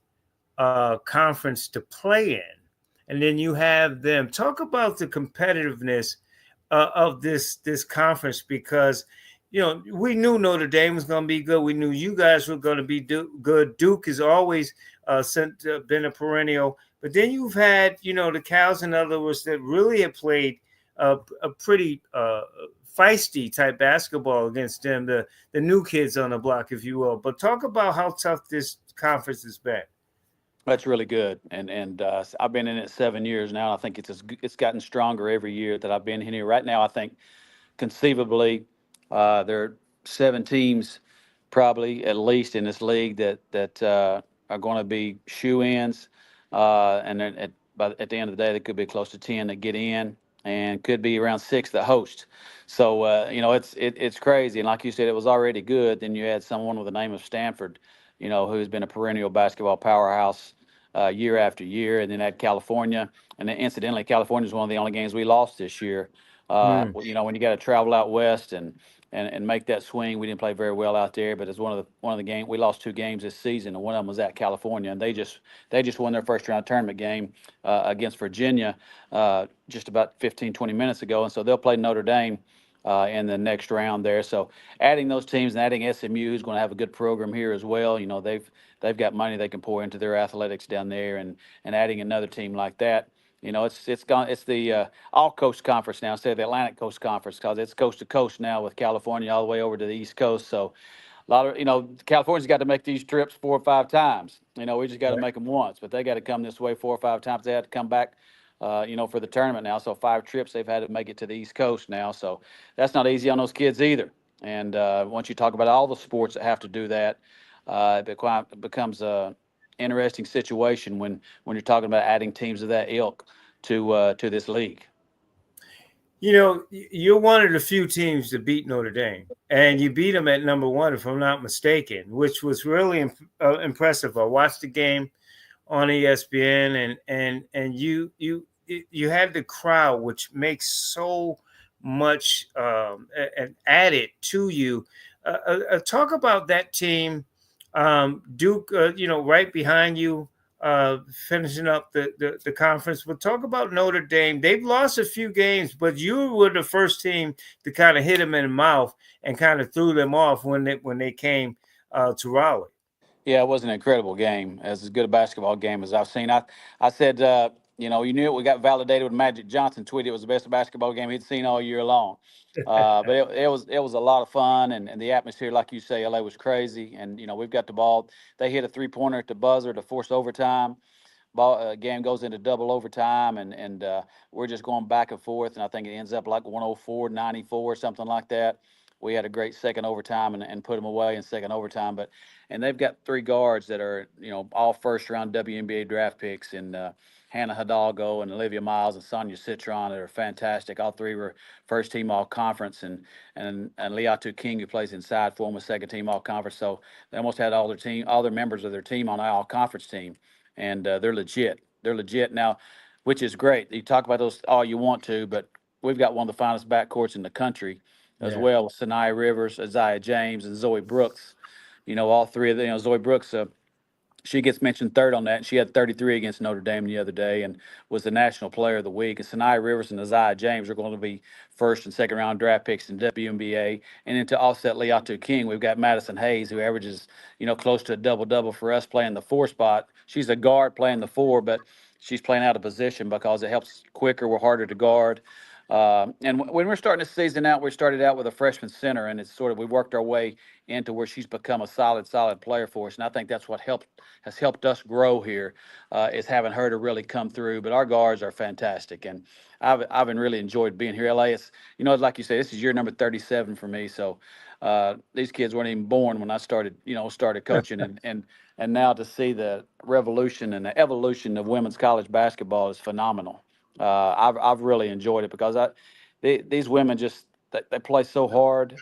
conference to play in, and then you have them. Talk about the competitiveness of this conference, because we knew Notre Dame was going to be good. We knew you guys were going to be good. Duke has always been a perennial. But then you've had, the Cows, in other words, that really have played a pretty feisty type basketball against them, the new kids on the block, if you will. But talk about how tough this conference has been. That's really good, and I've been in it 7 years now. I think it's gotten stronger every year that I've been in here. Right now, I think conceivably there are 7 teams, probably at least in this league, that are going to be shoe-ins, and then at the end of the day, there could be close to 10 that get in, and could be around 6 that host. So it's crazy, and like you said, it was already good. Then you had someone with the name of Stanford, who's been a perennial basketball powerhouse year after year, and then at California. And then incidentally, California is one of the only games we lost this year. When you got to travel out west and make that swing, we didn't play very well out there. But it's one of the games we lost 2 games this season, and one of them was at California, and they just won their first round tournament game against Virginia just about 15-20 minutes ago, and so they'll play Notre Dame in the next round there. So adding those teams and adding SMU, who's going to have a good program here as well. They've got money they can pour into their athletics down there, and adding another team like that It's the all coast conference now instead of the Atlantic Coast Conference because it's coast to coast now with California all the way over to the East Coast. So a lot of California's got to make these trips 4 or 5 times. We just got to Right. make them once, but they got to come this way 4 or 5 times. They had to come back, for the tournament now. So 5 trips they've had to make it to the East Coast now. So that's not easy on those kids either. And once you talk about all the sports that have to do that, it becomes a interesting situation when you're talking about adding teams of that ilk to this league. You're one of the few teams to beat Notre Dame, and you beat them at number one, if I'm not mistaken, which was really impressive. I watched the game on ESPN, and you had the crowd, which makes so much and added to you. Talk about that team, Duke. Right behind you, finishing up the conference. But talk about Notre Dame. They've lost a few games, but you were the first team to kind of hit them in the mouth and kind of threw them off when they came to Raleigh. Yeah, it was an incredible game, as good a basketball game as I've seen. I said, you knew it. We got validated with Magic Johnson tweeted it was the best basketball game he'd seen all year long. But it was a lot of fun, and the atmosphere, like you say, LA was crazy. And we've got the ball. They hit a 3-pointer at the buzzer to force overtime. Game goes into double overtime, and we're just going back and forth, and I think it ends up like 104-94, something like that. We had a great second overtime and put them away in second overtime, and they've got 3 guards that are all first round WNBA draft picks, and Hannah Hidalgo and Olivia Miles and Sonia Citron that are fantastic. All 3 were first team all conference, and Leatu King, who plays inside for them, was second team all conference. So they almost had all their members of their team on the all conference team, and they're legit. They're legit now, which is great. You talk about those all you want to, but we've got one of the finest backcourts in the country as Yeah. well with Sanaya Rivers, Isaiah James, and Zoe Brooks. All 3 of them. Zoe Brooks, she gets mentioned third on that, and she had 33 against Notre Dame the other day and was the National Player of the Week. And Sanaya Rivers and Isaiah James are going to be first and second round draft picks in WNBA. And then to offset Leatu King, we've got Madison Hayes, who averages, close to a double-double for us playing the 4 spot. She's a guard playing the 4, but she's playing out of position because it helps quicker. We're harder to guard. And when we're starting the season out, we started out with a freshman center, and it's we worked our way into where she's become a solid player for us. And I think that's what has helped us grow here, is having her to really come through. But our guards are fantastic, and I've been really enjoyed being here. LA, it's like you say, this is year number 37 for me. So these kids weren't even born when I started coaching, and now to see the revolution and the evolution of women's college basketball is phenomenal. I've really enjoyed it because these women they play so hard.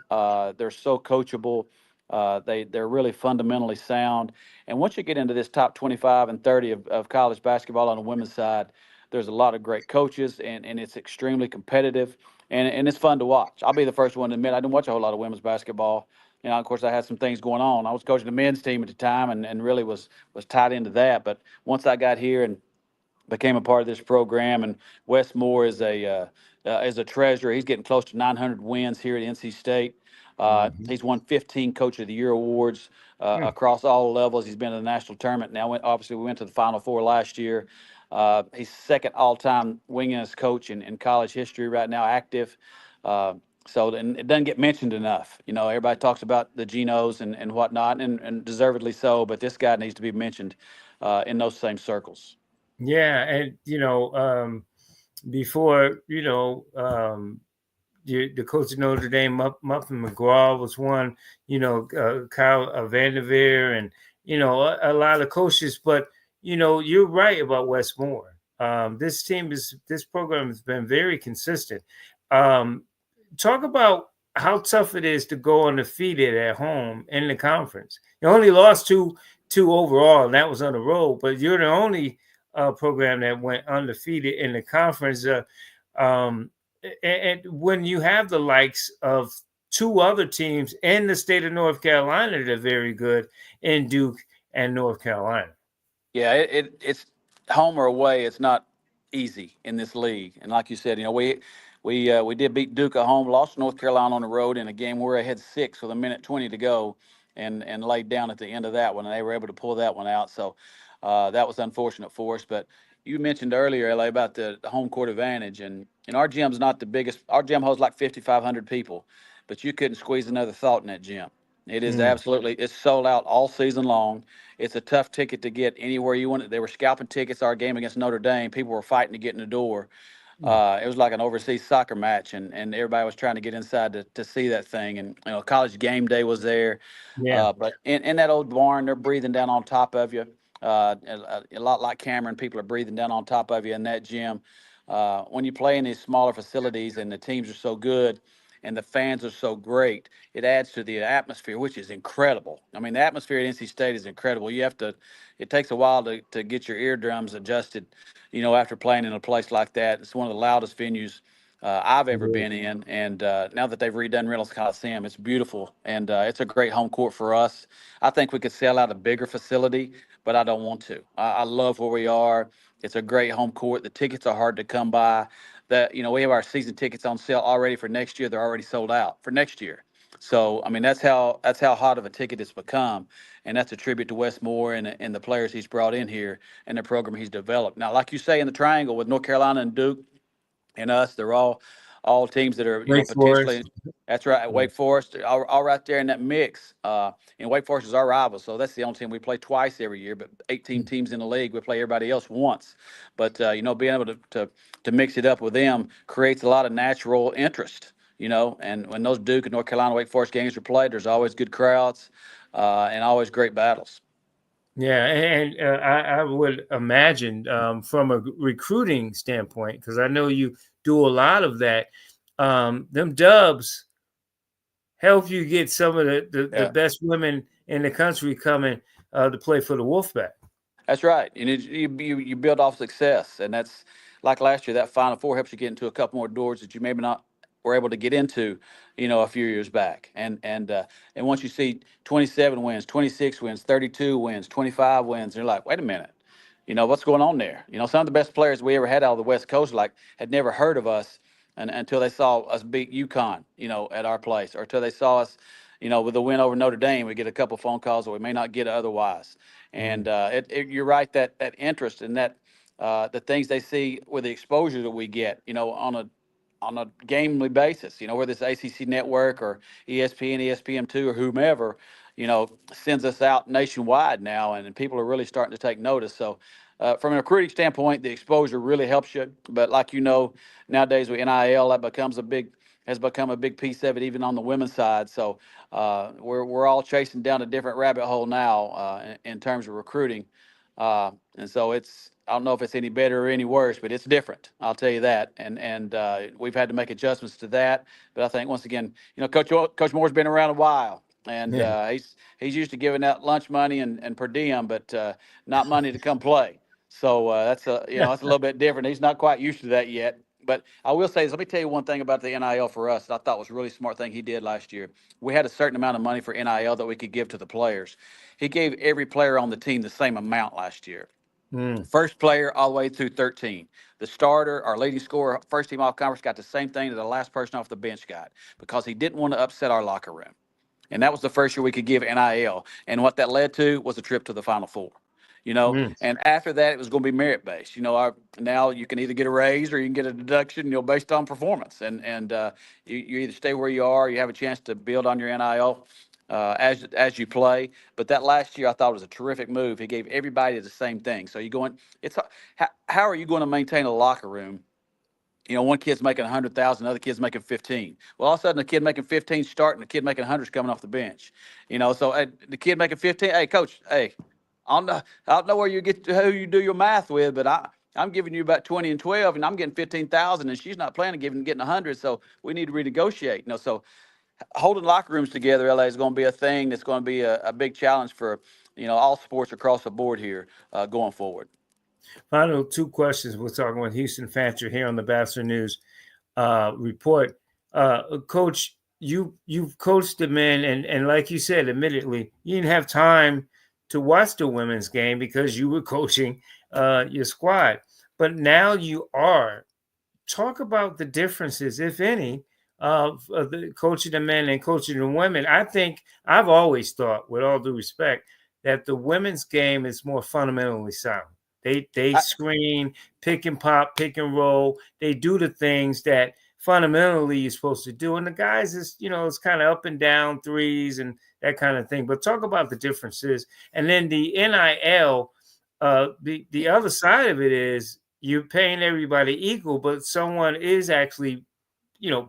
They're so coachable. They're really fundamentally sound. And once you get into this top 25 and 30 of college basketball on the women's side, there's a lot of great coaches, and it's extremely competitive, and it's fun to watch. I'll be the first one to admit I didn't watch a whole lot of women's basketball. Of course, I had some things going on. I was coaching the men's team at the time, and really was tied into that. But once I got here and became a part of this program, and Wes Moore is a treasure. He's getting close to 900 wins here at NC State. Mhm. He's won 15 Coach of the Year awards Hmm. across all levels. He's been in the national tournament. Now, obviously, we went to the Final Four last year. He's second all-time winningest coach in college history right now, active. Uh, and it doesn't get mentioned enough. Everybody talks about the Genos and whatnot, and deservedly so. But this guy needs to be mentioned in those same circles. Yeah, and before the coach of Notre Dame, Muffin McGraw was one. Kyle Vanderveer, and a lot of coaches. But you're right about Wes Moore. This program has been very consistent. Um, Talk about how tough it is to go undefeated at home in the conference. You only lost two overall, and that was on the road. But you're the only program that went undefeated in the conference. Um, and when you have the likes of 2 other teams in the state of North Carolina that are very good in Duke and North Carolina. Yeah, it's home or away. It's not easy in this league. And like you said, we did beat Duke at home, lost to North Carolina on the road in a game where we had 6 with a minute 20 to go, and laid down at the end of that one, and they were able to pull that one out. So that was unfortunate for us. But you mentioned earlier, LA, about the home court advantage, and our gym's not the biggest. Our gym holds like 5,500 people, but you couldn't squeeze another thought in that gym. It is Mm. absolutely, it's sold out all season long. It's a tough ticket to get anywhere you want it. They were scalping tickets our game against Notre Dame. People were fighting to get in the door. It was like an overseas soccer match, and everybody was trying to get inside to see that thing. And college game day was there, Yeah. but in that old barn, they're breathing down on top of you. A lot like Cameron, people are breathing down on top of you in that gym. When you play in these smaller facilities and the teams are so good and the fans are so great, it adds to the atmosphere, which is incredible. I mean, the atmosphere at NC State is incredible. It takes a while to get your eardrums adjusted, after playing in a place like that. It's one of the loudest venues I've ever been in. And now that they've redone Reynolds Coliseum, it's beautiful. And it's a great home court for us. I think we could sell out a bigger facility, but I don't want to. I love where we are. It's a great home court. The tickets are hard to come by. We have our season tickets on sale already for next year. They're already sold out for next year. So, I mean, that's how hot of a ticket it's become, and that's a tribute to Wes Moore and the players he's brought in here and the program he's developed. Now, like you say, in the triangle with North Carolina and Duke and us, they're all teams that are Wake Forest. potentially. That's right, Wake Forest, all right there in that mix. And Wake Forest is our rival, so that's the only team we play twice every year. But 18 teams in the league, we play everybody else once. But being able to mix it up with them creates a lot of natural interest. And when those Duke and North Carolina, Wake Forest games are played, there's always good crowds and always great battles. Yeah, and I would imagine from a recruiting standpoint, because I know you do a lot of that. Them dubs help you get some of the Yeah. best women in the country coming to play for the Wolfpack. That's right. You build off success, and that's like last year. That Final Four helps you get into a couple more doors that you maybe not were able to get into, a few years back. And once you see 27 wins, 26 wins, 32 wins, 25 wins, you're like, wait a minute, what's going on there? Some of the best players we ever had out of the West Coast had never heard of us until they saw us beat UConn, at our place, or until they saw us, with a win over Notre Dame. We get a couple phone calls that we may not get otherwise. And you're right, that interest and that the things they see with the exposure that we get, on a gamely basis, whether it's ACC Network or ESPN, ESPN2, or whomever, sends us out nationwide now, and people are really starting to take notice. So, from a recruiting standpoint, the exposure really helps you. But like nowadays with NIL, has become a big piece of it, even on the women's side. So we're all chasing down a different rabbit hole now in terms of recruiting. And so I don't know if it's any better or any worse, but it's different. I'll tell you that. And we've had to make adjustments to that. But I think once again, Coach Moore's been around a while, and Yeah. he's used to giving out lunch money and per diem, but not money to come play. So that's a little bit different. He's not quite used to that yet. But I will say this, let me tell you one thing about the NIL for us that I thought was a really smart thing he did last year. We had a certain amount of money for NIL that we could give to the players. He gave every player on the team the same amount last year. Mm. First player all the way through 13. The starter, our leading scorer, first team all conference, got the same thing that the last person off the bench got, because he didn't want to upset our locker room. And that was the first year we could give NIL. And what that led to was a trip to the Final Four. Mm. And after that, it was going to be merit based. Now you can either get a raise or you can get a deduction, based on performance. And you either stay where you are, or you have a chance to build on your NIL as you play. But that last year, I thought was a terrific move. He gave everybody the same thing. So how are you going to maintain a locker room? One kid's making 100,000, another kid's making 15. Well, all of a sudden, the kid making 15 starting, the kid making 100 is coming off the bench. So the kid making 15, hey, coach, hey, I don't know who you do your math with, but I'm giving you about 20 and 12, and I'm getting 15,000, and she's not planning on getting 100. So we need to renegotiate. So holding locker rooms together, LA, is going to be a thing that's going to be a big challenge for all sports across the board here going forward. Final two questions. We're talking with Houston Fancher here on the Batchelor News report. Coach, you've coached the men, and like you said, admittedly, you didn't have time to watch the women's game because you were coaching your squad. But now you are. Talk about the differences, if any, of the coaching the men and coaching the women. I think I've always thought, with all due respect, that the women's game is more fundamentally sound. They I, screen, pick and pop, pick and roll. They do the things that fundamentally you're supposed to do. And the guys is, it's kind of up and down threes and that kind of thing. But talk about the differences. And then the NIL, the other side of it is you're paying everybody equal, but someone is actually,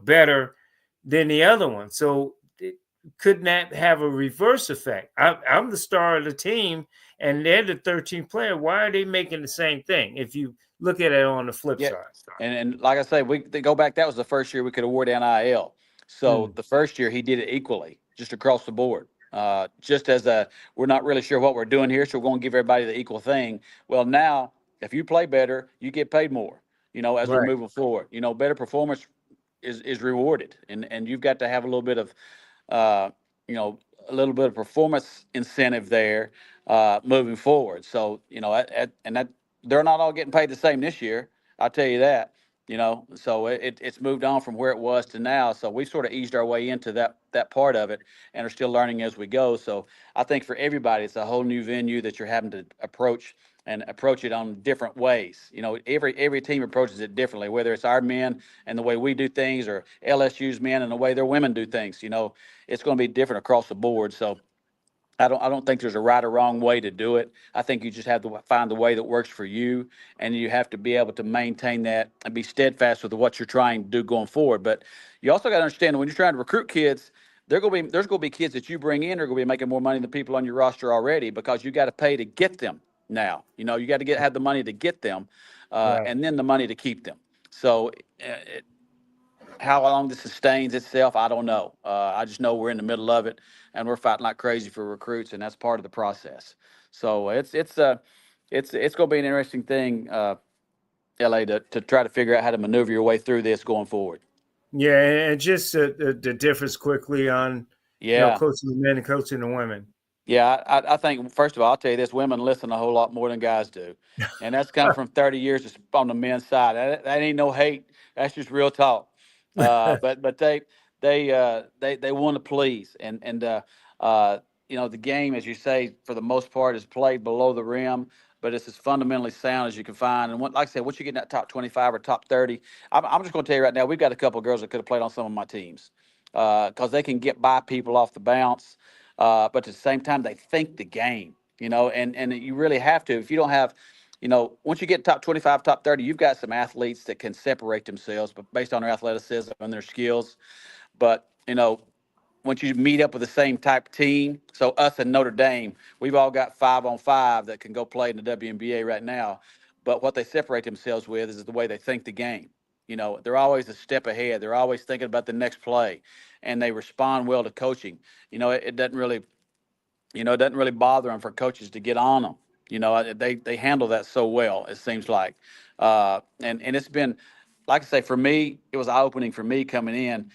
better than the other one. So couldn't that have a reverse effect? I'm the star of the team and they're the 13th player. Why are they making the same thing if you look at it on the flip yeah, side? and like I say, they go back. That was the first year we could award NIL. So Mm, the first year he did it equally, just across the board. Just as a, we're not really sure what we're doing here, so we're going to give everybody the equal thing. Well, now if you play better, you get paid more. As we're right. moving forward, better performance is rewarded, and you've got to have a little bit of uh, you know, a little bit of performance incentive there moving forward. So, and that they're not all getting paid the same this year. I'll tell you that. So it's moved on from where it was to now. So we sort of eased our way into that part of it, and are still learning as we go. So I think for everybody, it's a whole new venue that you're having to approach and approach it on different ways. Every team approaches it differently, whether it's our men and the way we do things, or LSU's men and the way their women do things. It's going to be different across the board. So I don't think there's a right or wrong way to do it. I think you just have to find the way that works for you, and you have to be able to maintain that and be steadfast with what you're trying to do going forward. But you also got to understand that when you're trying to recruit kids, there's going to be kids that you bring in are going to be making more money than people on your roster already, because you got to pay to get them now. You got to have the money to get them, Right. and then the money to keep them. So how long this sustains itself, I don't know. I just know we're in the middle of it, and we're fighting like crazy for recruits, and that's part of the process. So it's going to be an interesting thing, La, to try to figure out how to maneuver your way through this going forward. Yeah, and just the difference quickly on, Yeah. coaching the men and coaching the women. Yeah, I think first of all, I'll tell you this: women listen a whole lot more than guys do, and that's come from 30 years on the men's side. That ain't no hate; that's just real talk. But they want to please, and uh, the game, as you say, for the most part, is played below the rim, but it's as fundamentally sound as you can find. And like I said, once you get in that top 25 or top 30, I'm just going to tell you right now, we've got a couple of girls that could have played on some of my teams, because they can get by people off the bounce, but at the same time, they think the game, and you really have to. If you don't have, once you get top 25, top 30, you've got some athletes that can separate themselves, but based on their athleticism and their skills. But, once you meet up with the same type team, so us and Notre Dame, we've all got 5-on-5 that can go play in the WNBA right now. But what they separate themselves with is the way they think the game. They're always a step ahead. They're always thinking about the next play, and they respond well to coaching. It doesn't really, it doesn't really bother them for coaches to get on them. They handle that so well. It seems like, and it's been, like I say, for me, it was eye opening for me coming in.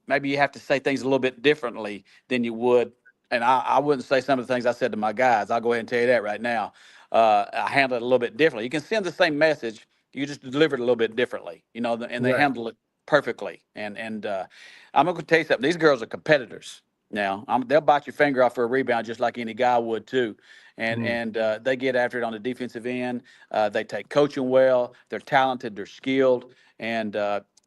Maybe you have to say things a little bit differently than you would. And I wouldn't say some of the things I said to my guys. I'll go ahead and tell you that right now. I handle it a little bit differently. You can send the same message, you just deliver it a little bit differently, and they Right. handle it perfectly. And I'm going to tell you something. These girls are competitors. Now, they'll bite your finger off for a rebound just like any guy would too, and Mm, and they get after it on the defensive end. They take coaching well. They're talented. They're skilled, and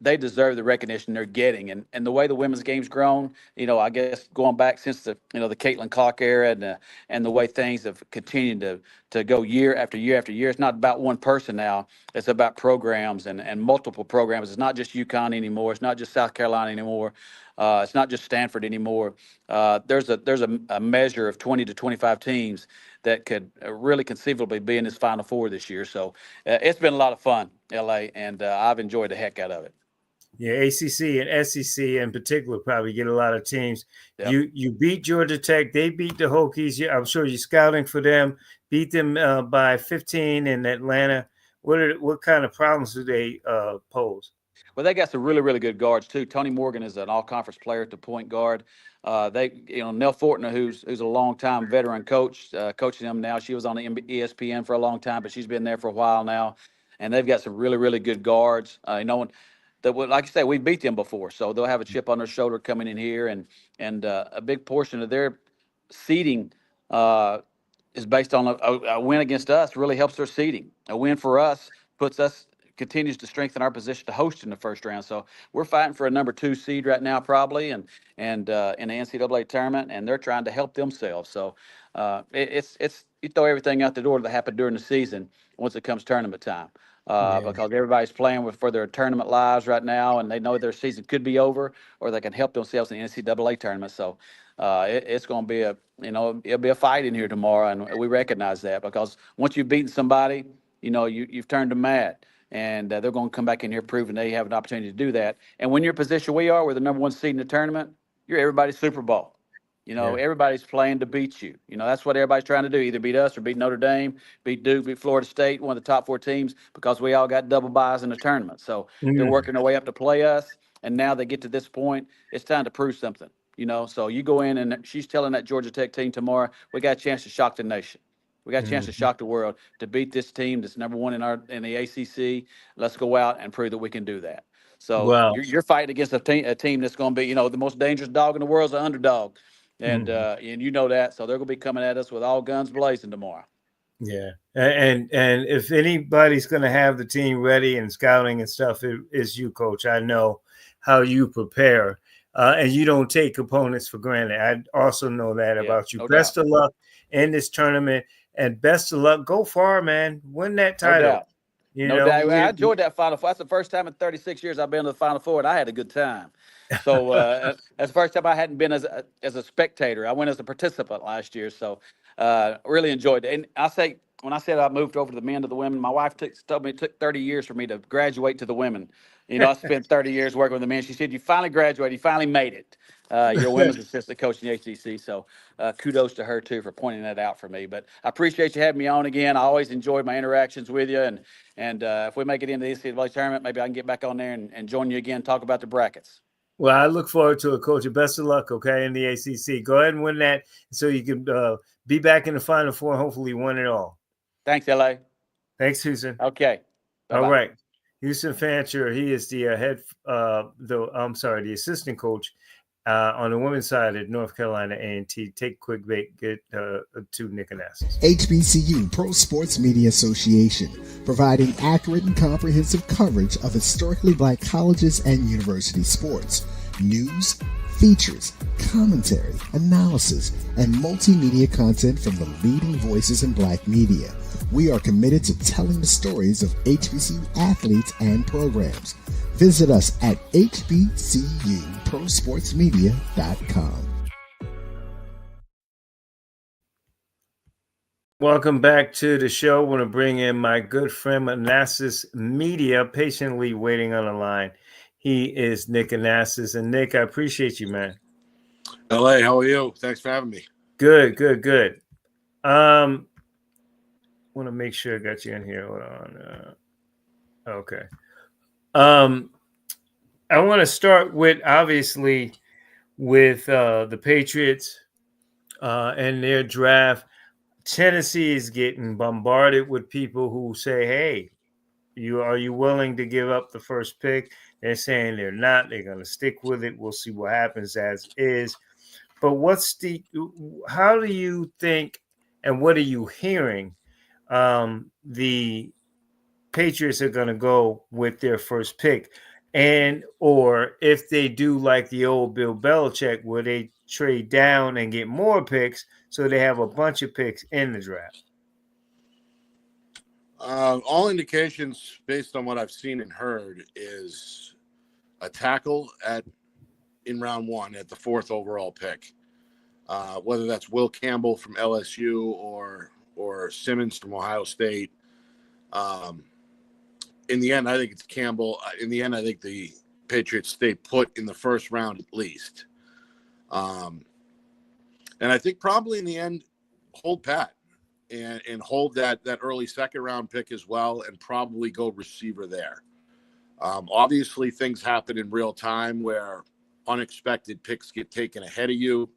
they deserve the recognition they're getting. And the way the women's game's grown, I guess going back since the Caitlin Clark era, and the way things have continued to go year after year after year. It's not about one person now. It's about programs and multiple programs. It's not just UConn anymore. It's not just South Carolina anymore. It's not just Stanford anymore. There's a measure of 20 to 25 teams that could really conceivably be in this Final Four this year. So it's been a lot of fun, LA, and I've enjoyed the heck out of it. yeah, ACC and SEC in particular probably get a lot of teams. Yep. You beat Georgia Tech. They beat the Hokies. I'm sure you're scouting for them. Beat them by 15 in Atlanta. What kind of problems do they pose? Well, they got some really, really good guards too. Tony Morgan is an all-conference player at the point guard. Nell Fortner, who's a long-time veteran coach, coaching them now. She was on the ESPN for a long time, but she's been there for a while now. And they've got some really, really good guards. Like you say, we beat them before, so they'll have a chip on their shoulder coming in here, and a big portion of their seeding. is based on a win against us really helps their seeding. A win for us continues to strengthen our position to host in the first round. So we're fighting for a number 2 seed right now, probably, and in the NCAA tournament, and they're trying to help themselves. So it's you throw everything out the door that happened during the season once it comes tournament time. Yeah. Because everybody's playing for their tournament lives right now, and they know their season could be over, or they can help themselves in the NCAA tournament. So it's going to be it'll be a fight in here tomorrow, and we recognize that because once you've beaten somebody, you've turned them mad, and they're going to come back in here proving they have an opportunity to do that. And when you're in position we are, we're the number 1 seed in the tournament. You're everybody's Super Bowl. Yeah. Everybody's playing to beat you. That's what everybody's trying to do, either beat us or beat Notre Dame, beat Duke, beat Florida State, one of the top 4 teams, because we all got double buys in the tournament. So they're Mm. working their way up to play us, and now they get to this point. It's time to prove something. So you go in, and she's telling that Georgia Tech team tomorrow, we got a chance to shock the nation. We got a chance to shock the world to beat this team that's number 1 in the ACC. Let's go out and prove that we can do that. So Wow. you're fighting against a team that's going to be, the most dangerous dog in the world is an underdog, and you know that. So they're going to be coming at us with all guns blazing tomorrow. Yeah, and if anybody's going to have the team ready and scouting and stuff, it is you, Coach. I know how you prepare, and you don't take opponents for granted. I also know that about you. No Best doubt. of luck in this tournament, and best of luck. Go far, man. Win that No title. doubt. No doubt. I enjoyed that Final Four. That's the first time in 36 years I've been to the Final Four, and I had a good time. So that's the first time I hadn't been as a spectator. I went as a participant last year, so really enjoyed it. And when I said I moved over to the men to the women, my wife told me it took 30 years for me to graduate to the women. I spent 30 years working with the men. She said, "You finally graduated. You finally made it. You're a women's assistant coach in the HCC." So kudos to her too for pointing that out for me. But I appreciate you having me on again. I always enjoyed my interactions with you, and if we make it into the NCAA tournament, maybe I can get back on there and join you again, talk about the brackets. Well, I look forward to it, Coach. Best of luck, okay, in the ACC. Go ahead and win that so you can be back in the Final Four and hopefully win it all. Thanks, LA. Thanks, Houston. Okay. Bye-bye. All right. Houston Fancher, he is the the assistant coach on the women's side at North Carolina A&T. Take a quick break, get to Nick Anastas. HBCU Pro Sports Media Association, providing accurate and comprehensive coverage of historically Black colleges and university sports, news, features, commentary, analysis, and multimedia content from the leading voices in Black media. We are committed to telling the stories of HBCU athletes and programs. Visit us at hbcuprosportsmedia.com. Welcome back to the show. I want to bring in my good friend Anastas Media, patiently waiting on the line. He is Nick Anastas. And Nick, I appreciate you, man. LA, how are you? Thanks for having me. Good. Want to make sure I got you in here. Hold on. Okay. I want to start with obviously with the Patriots and their draft. Tennessee is getting bombarded with people who say, "Hey, are you willing to give up the first pick?" They're saying they're not. They're going to stick with it. We'll see what happens as is. But how do you think, and what are you hearing? The Patriots are going to go with their first pick, or if they do like the old Bill Belichick, where they trade down and get more picks, so they have a bunch of picks in the draft. All indications, based on what I've seen and heard, is a tackle in round 1 at the 4th overall pick. Whether that's Will Campbell from LSU or Simmons from Ohio State. In the end, I think it's Campbell. In the end, I think the Patriots stay put in the first round at least. And I think probably in the end, hold pat and hold that early second round pick as well, and probably go receiver there. Obviously, things happen in real time where unexpected picks get taken ahead of you,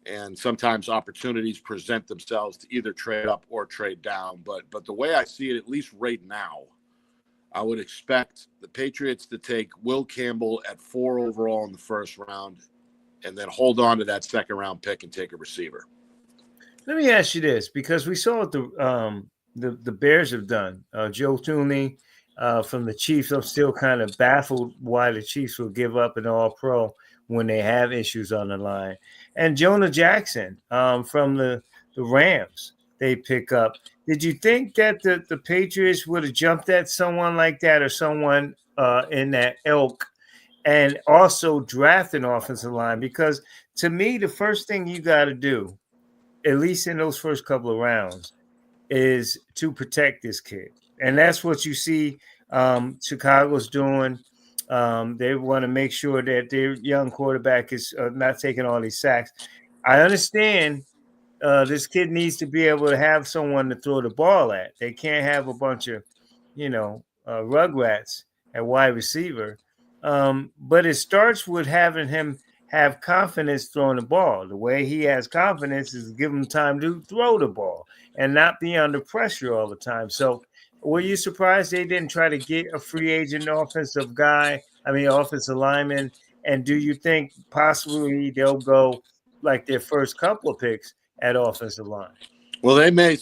and sometimes opportunities present themselves to either trade up or trade down. But the way I see it, at least right now, I would expect the Patriots to take Will Campbell at 4 overall in the first round, and then hold on to that second round pick and take a receiver. Let me ask you this, because we saw what the Bears have done. Joe Tooney from the Chiefs. I'm still kind of baffled why the Chiefs will give up an All Pro when they have issues on the line. And Jonah Jackson from the Rams, they pick up. Did you think that the Patriots would have jumped at someone like that, or someone in that ilk, and also draft an offensive line? Because to me, the first thing you got to do, at least in those first couple of rounds, is to protect this kid. And that's what you see Chicago's doing. They want to make sure that their young quarterback is not taking all these sacks. I understand this kid needs to be able to have someone to throw the ball at. They can't have a bunch of, rugrats at wide receiver. But it starts with having him have confidence throwing the ball. The way he has confidence is give him time to throw the ball and not be under pressure all the time. So, were you surprised they didn't try to get a free agent offensive lineman? And do you think possibly they'll go like their first couple of picks at offensive line? Well, they may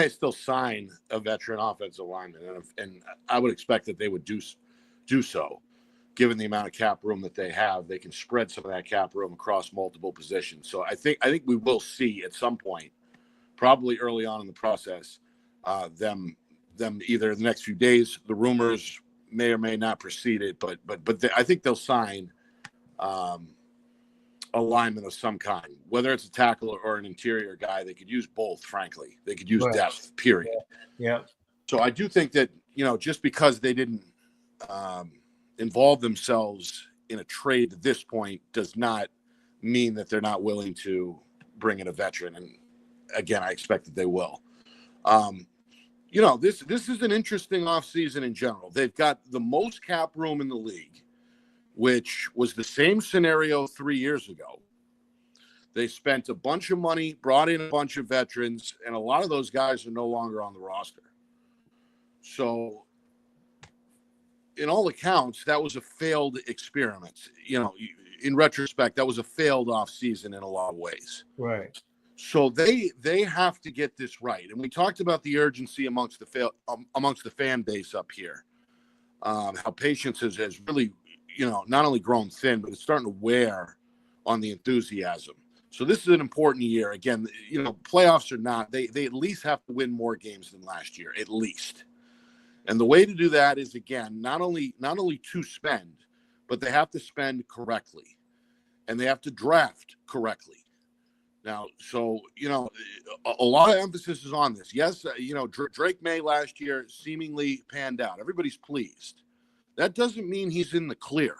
still sign a veteran offensive lineman, and I would expect that they would do so, given the amount of cap room that they have. They can spread some of that cap room across multiple positions. So I think we will see at some point, probably early on in the process, them either the next few days. The rumors may or may not precede it, but I think they'll sign a lineman of some kind, whether it's a tackle or an interior guy. They could use both, frankly. They could use depth, period. Yeah. So I do think that, just because they didn't involve themselves in a trade at this point does not mean that they're not willing to bring in a veteran. And again, I expect that they will. This is an interesting offseason in general. They've got the most cap room in the league, which was the same scenario 3 years ago. They spent a bunch of money, brought in a bunch of veterans, and a lot of those guys are no longer on the roster. So, in all accounts, that was a failed experiment. In retrospect, that was a failed offseason in a lot of ways. Right. So they have to get this right. And we talked about the urgency amongst the fan base up here. How patience has really, not only grown thin, but it's starting to wear on the enthusiasm. So this is an important year. Again, playoffs or not, they at least have to win more games than last year, at least. And the way to do that is, again, not only to spend, but they have to spend correctly, and they have to draft correctly. Now, so, a lot of emphasis is on this. Yes, Drake May last year seemingly panned out. Everybody's pleased. That doesn't mean he's in the clear.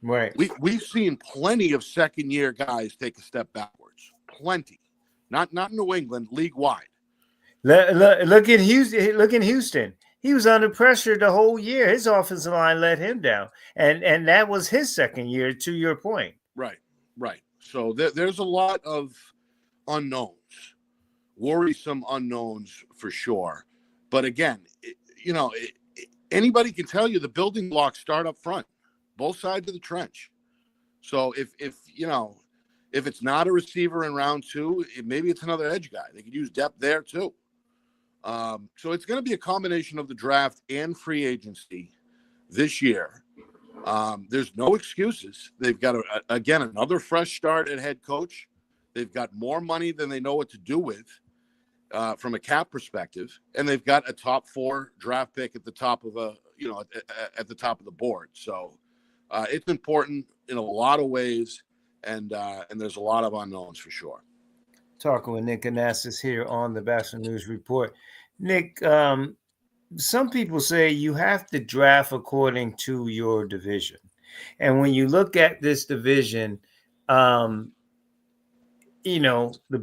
Right. We've seen plenty of second-year guys take a step backwards. Plenty. Not New England, league-wide. Look at Houston. Look at Houston. He was under pressure the whole year. His offensive line let him down, and that was his second year. To your point, right. So there's a lot of unknowns, worrisome unknowns for sure. But again, anybody can tell you the building blocks start up front, both sides of the trench. So if it's not a receiver in round two, maybe it's another edge guy. They could use depth there too. So it's going to be a combination of the draft and free agency this year. There's no excuses. They've got, again, another fresh start at head coach. They've got more money than they know what to do with from a cap perspective, and they've got a top 4 draft pick at the top of at the top of the board. So it's important in a lot of ways, and there's a lot of unknowns for sure. Talking with Nick Anastas here on the Batchelor News Report. Nick, some people say you have to draft according to your division. And when you look at this division, the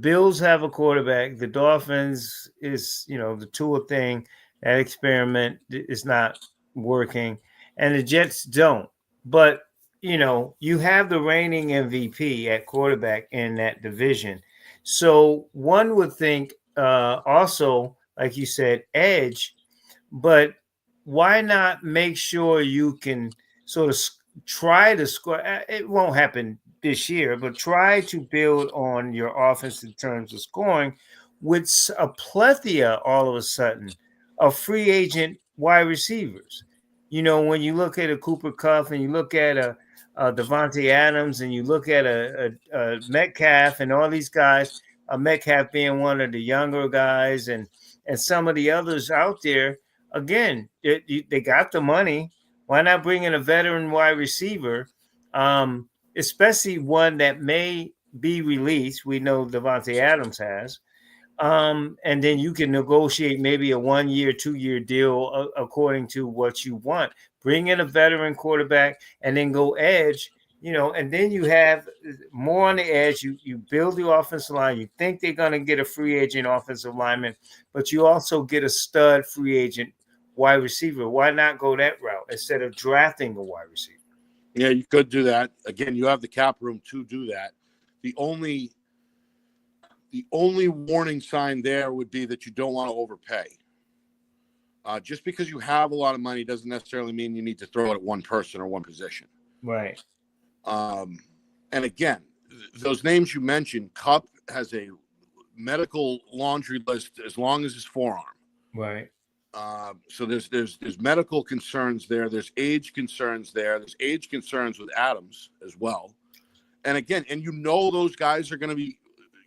Bills have a quarterback. The Dolphins is, the Tua thing, that experiment is not working. And the Jets don't. But, you have the reigning MVP at quarterback in that division. So one would think also, like you said, edge, but why not make sure you can sort of try to score? It won't happen this year, but try to build on your offense in terms of scoring with a plethora all of a sudden of free agent wide receivers. When you look at a Cooper Cup and you look at a Devontae Adams and you look at a Metcalf and all these guys, Metcalf being one of the younger guys, and some of the others out there, again, they got the money. Why not bring in a veteran wide receiver, especially one that may be released? We know Devontae Adams has. And then you can negotiate maybe a 1 year, 2 year deal according to what you want. Bring in a veteran quarterback and then go edge, and then you have more on the edge. You build the offensive line. You think they're going to get a free agent offensive lineman, but you also get a stud free agent wide receiver. Why not go that route instead of drafting a wide receiver? Yeah, you could do that. Again, you have the cap room to do that. The only warning sign there would be that you don't want to overpay. Just because you have a lot of money doesn't necessarily mean you need to throw it at one person or one position. Right. And again, those names you mentioned, Cup has a medical laundry list as long as his forearm. Right. So there's medical concerns there. There's age concerns there. There's age concerns with Adams as well. And again, those guys are going to be,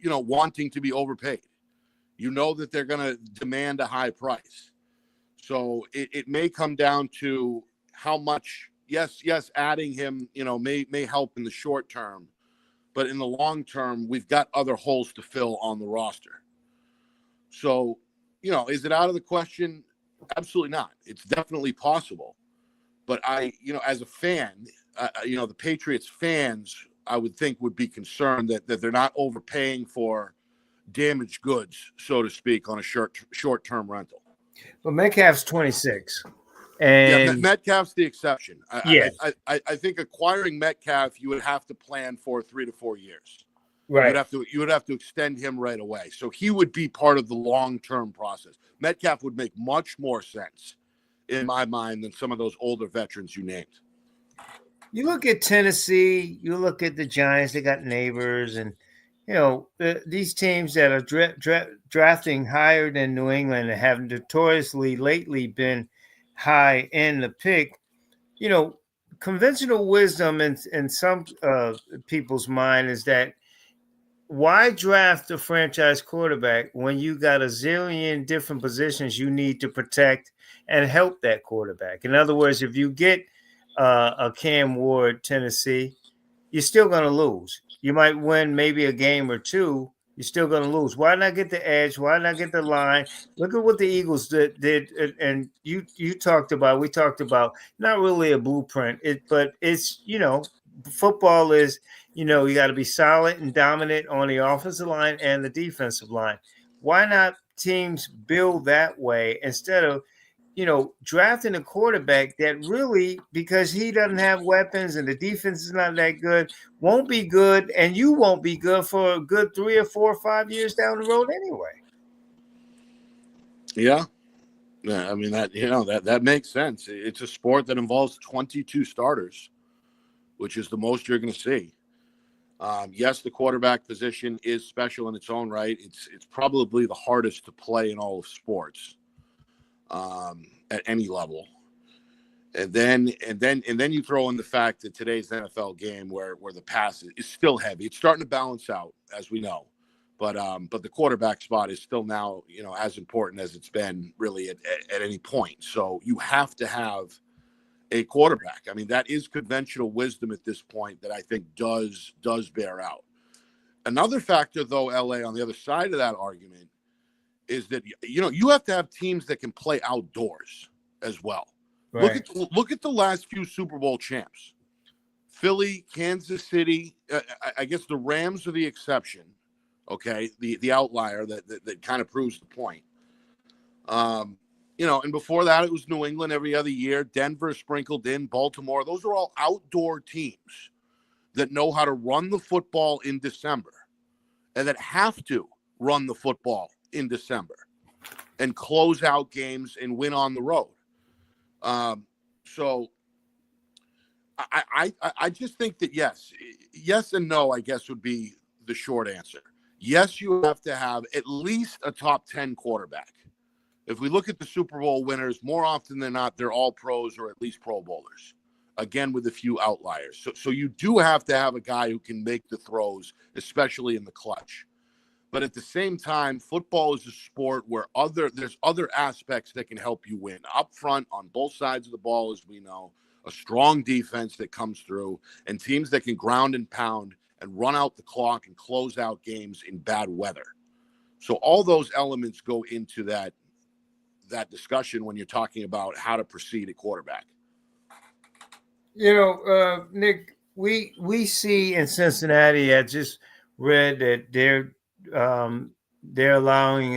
wanting to be overpaid. That they're going to demand a high price. So it may come down to how much, yes, adding him, may help in the short term, but in the long term, we've got other holes to fill on the roster. So, is it out of the question? Absolutely not. It's definitely possible. But as a fan, the Patriots fans, I would think would be concerned that they're not overpaying for damaged goods, so to speak, on a short-term rental. But Metcalf's 26. And Metcalf's the exception. Yeah. I think acquiring Metcalf, you would have to plan for 3 to 4 years. Right. You would have to extend him right away. So he would be part of the long-term process. Metcalf would make much more sense in my mind than some of those older veterans you named. You look at Tennessee, you look at the Giants, they got neighbors, and these teams that are drafting higher than New England and have notoriously lately been high in the pick. Conventional wisdom in some people's mind is that why draft a franchise quarterback when you got a zillion different positions you need to protect and help that quarterback? In other words, if you get a Cam Ward, Tennessee, you're still going to lose. You might win maybe a game or two. You're still going to lose. Why not get the edge? Why not get the line? Look at what the Eagles did. And we talked about not really a blueprint, but it's, football is, you got to be solid and dominant on the offensive line and the defensive line. Why not teams build that way instead of, drafting a quarterback that really, because he doesn't have weapons and the defense is not that good, won't be good, and you won't be good for a good 3 or 4 or 5 years down the road anyway. Yeah. I mean, that makes sense. It's a sport that involves 22 starters, which is the most you're going to see. Yes, the quarterback position is special in its own right. It's probably the hardest to play in all of sports. At any level, and then you throw in the fact that today's NFL game, where the pass is still heavy, it's starting to balance out, as we know, but the quarterback spot is still now as important as it's been really at any point. So you have to have a quarterback. I mean, that is conventional wisdom at this point that I think does bear out. Another factor, though, LA, on the other side of that argument, is that you have to have teams that can play outdoors as well. Right. Look at the last few Super Bowl champs: Philly, Kansas City. I guess the Rams are the exception. Okay, the outlier that kind of proves the point. And before that it was New England every other year. Denver sprinkled in, Baltimore. Those are all outdoor teams that know how to run the football in December, and that have to run the football in December and close out games and win on the road. So I just think that yes and no, I guess, would be the short answer. yes, you have to have at least a top 10 quarterback. If we look at the Super Bowl winners, more often than not, they're all pros or at least Pro Bowlers, again, with a few outliers. So you do have to have a guy who can make the throws, especially in the clutch. But at the same time, football is a sport where there's other aspects that can help you win. Up front, on both sides of the ball, as we know, a strong defense that comes through, and teams that can ground and pound and run out the clock and close out games in bad weather. So all those elements go into that discussion when you're talking about how to proceed at quarterback. Nick, we see in Cincinnati. I just read that they're allowing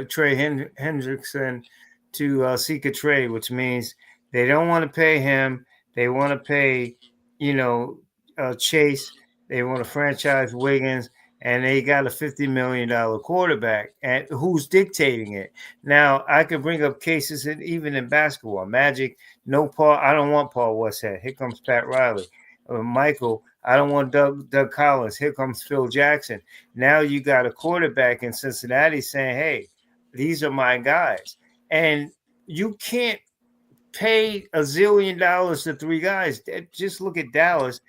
Trey Hendrickson to seek a trade, which means they don't want to pay him. They want to pay, Chase. They want to franchise Wiggins, and they got a $50 million quarterback, and who's dictating it. Now, I could bring up cases even in basketball. Magic, no Paul. I don't want Paul Westhead. Here comes Pat Riley. Michael, I don't want Doug Collins. Here comes Phil Jackson. Now you got a quarterback in Cincinnati saying, hey, these are my guys. And you can't pay $1 zillion to three guys. Just look at Dallas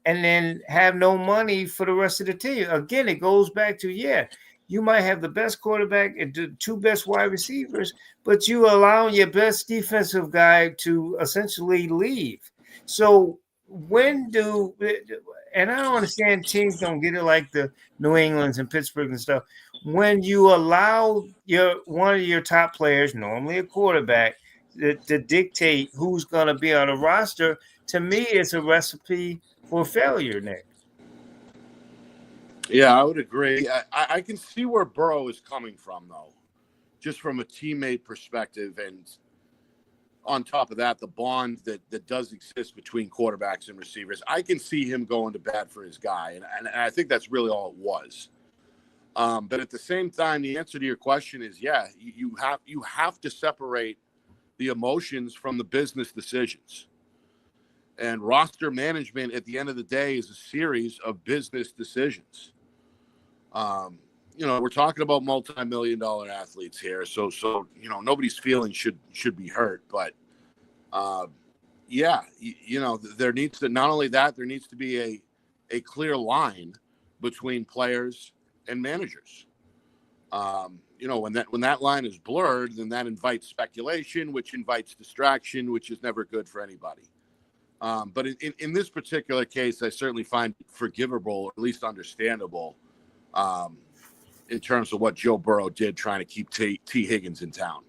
and then have no money for the rest of the team. Again, it goes back to, you might have the best quarterback and the two best wide receivers, but you allow your best defensive guy to essentially leave. So and I don't understand teams don't get it like the New Englands and Pittsburgh and stuff. When you allow one of your top players, normally a quarterback, to dictate who's going to be on a roster, to me, it's a recipe for failure, Nick. Yeah, I would agree. I can see where Burrow is coming from, though, just from a teammate perspective. And on top of that, the bond that does exist between quarterbacks and receivers. I can see him going to bat for his guy, and I think that's really all it was. But at the same time, the answer to your question is, you have to separate the emotions from the business decisions. And roster management at the end of the day is a series of business decisions. We're talking about multi-million-dollar athletes here. So nobody's feelings should be hurt. But, there needs to, not only that, there needs to be a clear line between players and managers. When that line is blurred, then that invites speculation, which invites distraction, which is never good for anybody. But in this particular case, I certainly find it forgivable, or at least understandable, in terms of what Joe Burrow did trying to keep T. Higgins in town.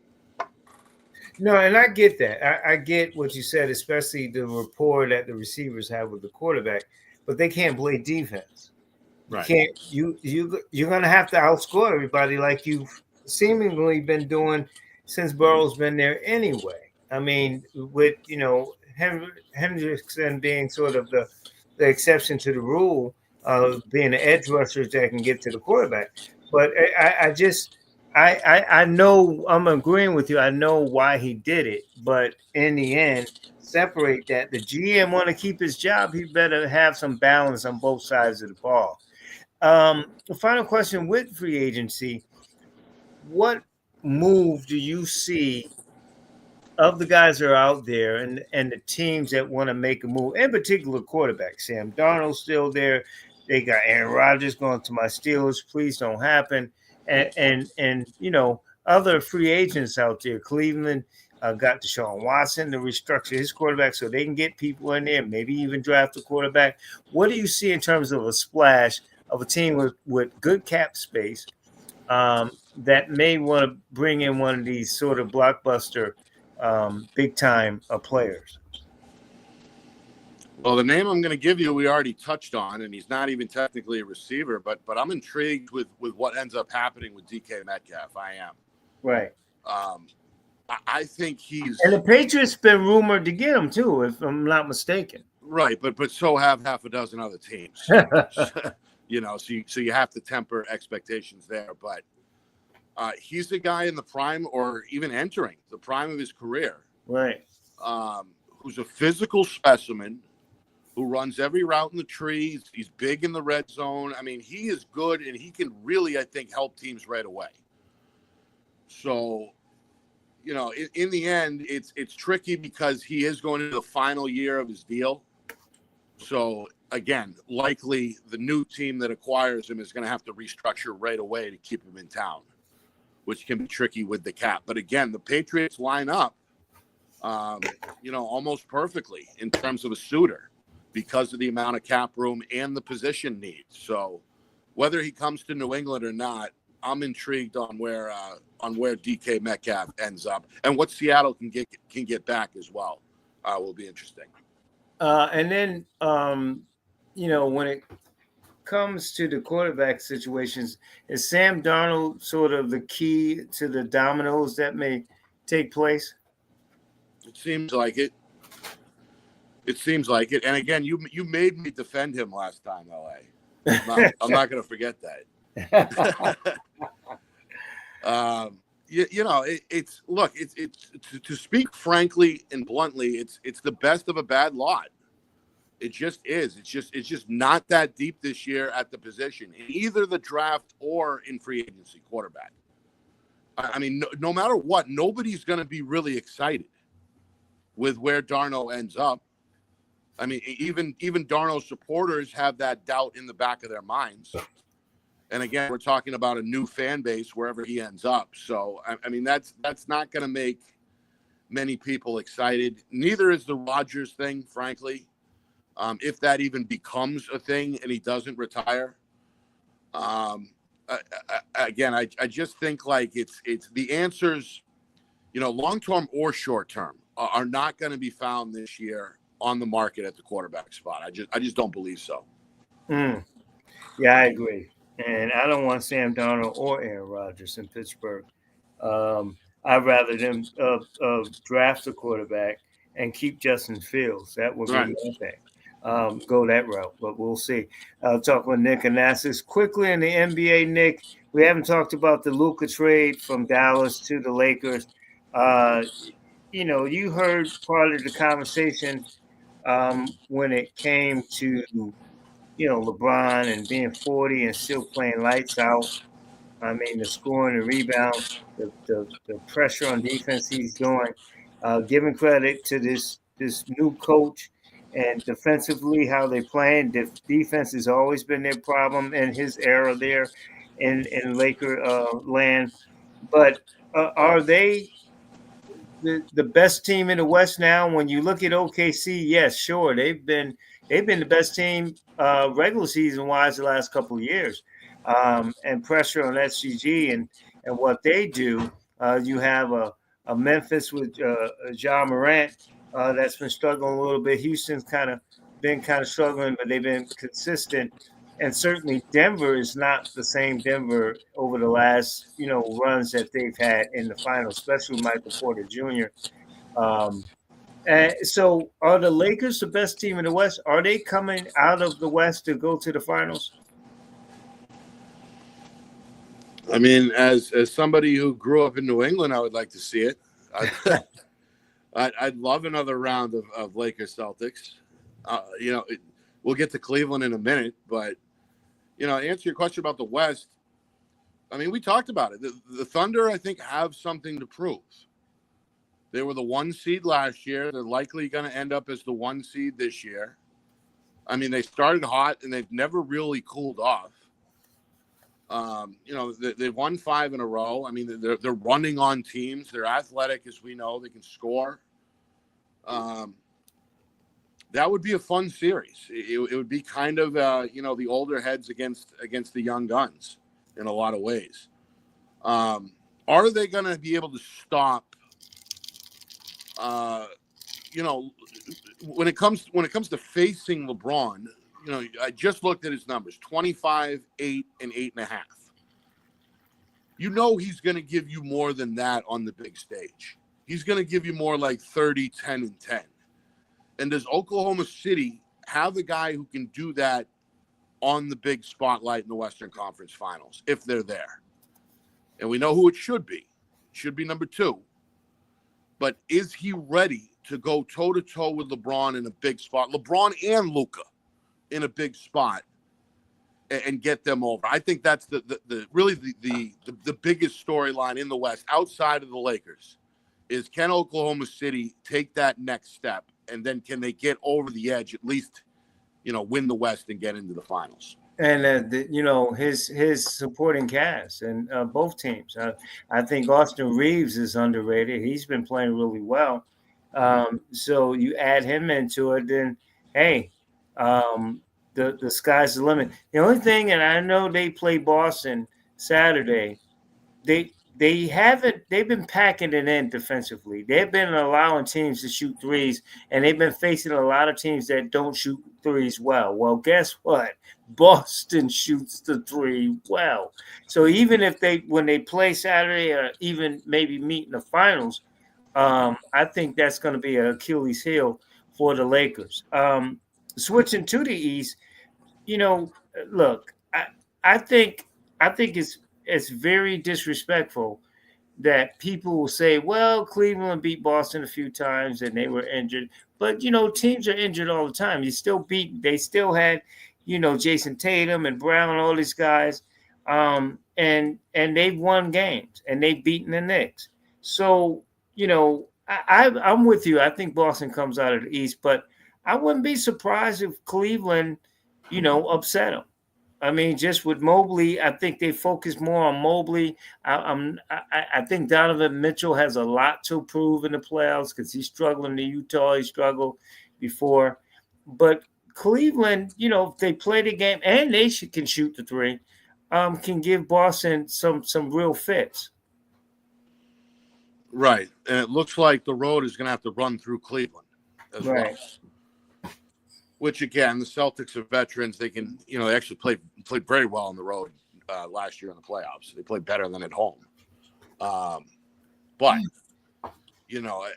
No, and I get that. I get what you said, especially the rapport that the receivers have with the quarterback, but they can't play defense. Right. You're going to have to outscore everybody like you've seemingly been doing since Burrow's been there anyway. I mean, with, Hendrickson being sort of the exception to the rule of being an edge rusher that can get to the quarterback. But I know, I'm agreeing with you. I know why he did it, but in the end, separate that. The GM want to keep his job. He better have some balance on both sides of the ball. The final question with free agency: what move do you see of the guys that are out there and the teams that want to make a move, in particular quarterback? Sam Darnold's still there. They got Aaron Rodgers going to my Steelers. Please don't happen. And other free agents out there. Cleveland got Deshaun Watson to restructure his quarterback so they can get people in there, maybe even draft a quarterback. What do you see in terms of a splash of a team with good cap space that may want to bring in one of these sort of blockbuster big time players? Well, the name I'm going to give you, we already touched on, and he's not even technically a receiver, but I'm intrigued with what ends up happening with DK Metcalf. I am. Right. I think he's, and the Patriots been rumored to get him too, if I'm not mistaken. Right, but so have half a dozen other teams. So you have to temper expectations there. But he's the guy in the prime, or even entering the prime of his career, right? Who's a physical specimen, who runs every route in the tree. He's big in the red zone. I mean, he is good, and he can really, I think, help teams right away. So, you know, in the end, it's tricky because he is going into the final year of his deal. So, again, likely the new team that acquires him is going to have to restructure right away to keep him in town, which can be tricky with the cap. But again, the Patriots line up, you know, almost perfectly in terms of a suitor because of the amount of cap room and the position needs. So whether he comes to New England or not, I'm intrigued on where DK Metcalf ends up and what Seattle can get back as well. Will be interesting. And then, you know, when it comes to the quarterback situations, is Sam Darnold sort of the key to the dominoes that may take place? It seems like it. It seems like it. And again, you made me defend him last time, LA. I'm not going to forget that. You know, it's to speak frankly and bluntly, it's the best of a bad lot. It just is. It's just not that deep this year at the position in either the draft or in free agency quarterback. I mean, no matter what, nobody's going to be really excited with where Darnold ends up. I mean, even Darnold's supporters have that doubt in the back of their minds. And again, we're talking about a new fan base wherever he ends up. So, I mean, that's not going to make many people excited. Neither is the Rodgers thing, frankly. If that even becomes a thing and he doesn't retire. Again, I just think like it's the answers, you know, long-term or short-term are not going to be found this year on the market at the quarterback spot. I just don't believe so. Yeah, I agree. And I don't want Sam Darnold or Aaron Rodgers in Pittsburgh. I'd rather them draft a quarterback and keep Justin Fields. That would be Right. one thing. Go that route, but we'll see. I'll talk with Nick Anastas. Quickly in the NBA, Nick, we haven't talked about the Luka trade from Dallas to the Lakers. You know, you heard part of the conversation when it came to, you know, LeBron and being 40 and still playing lights out. I mean, the scoring, the rebound, the pressure on defense he's doing. Giving credit to this new coach and defensively how they playing. Defense has always been their problem in his era there in Laker land. But are they the best team in the West now? When you look at OKC, yes, sure, they've been the best team regular season wise the last couple of years, and pressure on SGG and what they do. You have a Memphis with Ja Morant that's been struggling a little bit. Houston's been struggling, but they've been consistent. And certainly Denver is not the same Denver over the last, you know, runs that they've had in the finals, especially Michael Porter Jr. And so are the Lakers the best team in the West? Are they coming out of the West to go to the finals? I mean, as somebody who grew up in New England, I would like to see it. I'd love another round of Lakers Celtics. You know, we'll get to Cleveland in a minute, but, you know, to answer your question about the West, I mean, we talked about it. The Thunder, I think, have something to prove. They were the 1 seed last year. They're likely going to end up as the 1 seed this year. I mean, they started hot, and they've never really cooled off. You know, they've won 5 in a row. I mean, they're running on teams. They're athletic, as we know. They can score. That would be a fun series. It would be kind of, you know, the older heads against the young guns in a lot of ways. Are they going to be able to stop, you know, when it comes to facing LeBron, you know, I just looked at his numbers, 25, 8, and 8.5. You know he's going to give you more than that on the big stage. He's going to give you more like 30, 10, and 10. And does Oklahoma City have a guy who can do that on the big spotlight in the Western Conference Finals if they're there? And we know who it should be. It should be number 2. But is he ready to go toe-to-toe with LeBron in a big spot, LeBron and Luka in a big spot, and get them over. I think that's the really the biggest storyline in the West outside of the Lakers is, can Oklahoma City take that next step, and then can they get over the edge, at least, win the West and get into the finals? And his supporting cast and both teams. I think Austin Reeves is underrated. He's been playing really well. So you add him into it, then hey, the sky's the limit. The only thing, and I know they play Boston Saturday, they've been packing it in defensively. They've been allowing teams to shoot threes, and they've been facing a lot of teams that don't shoot threes well. Well, guess what? Boston shoots the three well. So even if when they play Saturday or even maybe meet in the finals, I think that's going to be an Achilles heel for the Lakers. Switching to the East, look, I think it's very disrespectful that people will say, well, Cleveland beat Boston a few times and they were injured. But, teams are injured all the time. They still had, Jason Tatum and Brown, all these guys. And they've won games and they've beaten the Knicks. So, I'm with you. I think Boston comes out of the East, but I wouldn't be surprised if Cleveland, upset them. I mean, just with Mobley, I think they focus more on Mobley. I think Donovan Mitchell has a lot to prove in the playoffs because he's struggling in Utah. He struggled before. But Cleveland, if they play the game and they can shoot the three, can give Boston some real fits. Right. And it looks like the road is going to have to run through Cleveland as well. Which, again, the Celtics are veterans. They can, they actually played very well on the road last year in the playoffs. They played better than at home. But,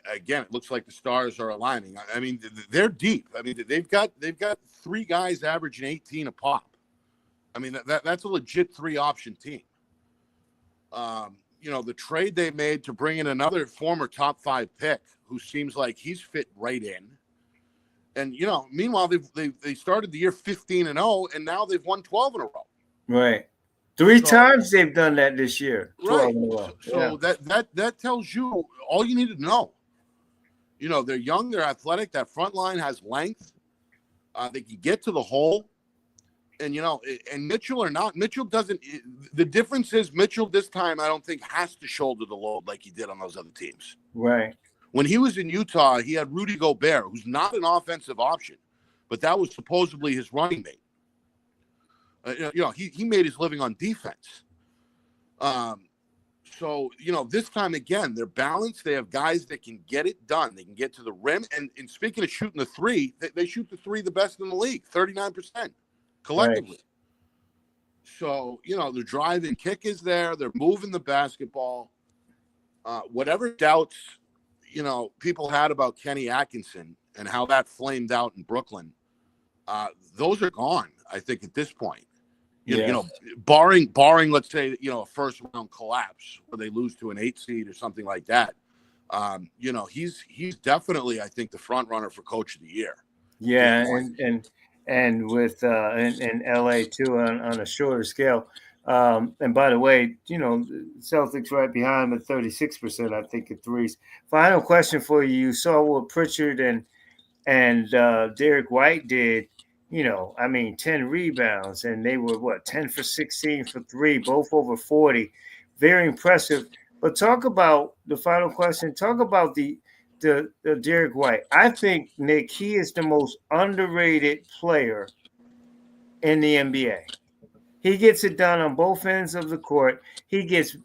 again, it looks like the stars are aligning. I mean, they're deep. I mean, they've got three guys averaging 18 a pop. I mean, that's a legit 3-option team. The trade they made to bring in another former top 5 pick who seems like he's fit right in. And, meanwhile, they started the year 15-0, and now they've won 12 in a row. Right. Three times they've done that this year. 12 in a row. So that tells you all you need to know. They're young, they're athletic. That front line has length. They can get to the hole. And, and Mitchell or not, Mitchell doesn't – the difference is Mitchell this time I don't think has to shoulder the load like he did on those other teams. Right. When he was in Utah, he had Rudy Gobert, who's not an offensive option, but that was supposedly his running mate. He made his living on defense. So, this time, again, they're balanced. They have guys that can get it done. They can get to the rim. And speaking of shooting the three, they shoot the three the best in the league, 39% collectively. Right. So, the drive and kick is there. They're moving the basketball. Whatever doubts people had about Kenny Atkinson and how that flamed out in Brooklyn, those are gone, I think, at this point. Barring, let's say, a first round collapse where they lose to an 8 seed or something like that. He's definitely, I think, the front runner for Coach of the Year. Yeah, and with in LA too on a shorter scale. And by the way, Celtics right behind them at 36%, I think, at threes. Final question for you. You saw what Pritchard and Derek White did, 10 rebounds, and they were 10 for 16 for three, both over 40. Very impressive. But talk about the final question. Talk about the Derek White. I think, Nick, he is the most underrated player in the NBA. He gets it done on both ends of the court. He gets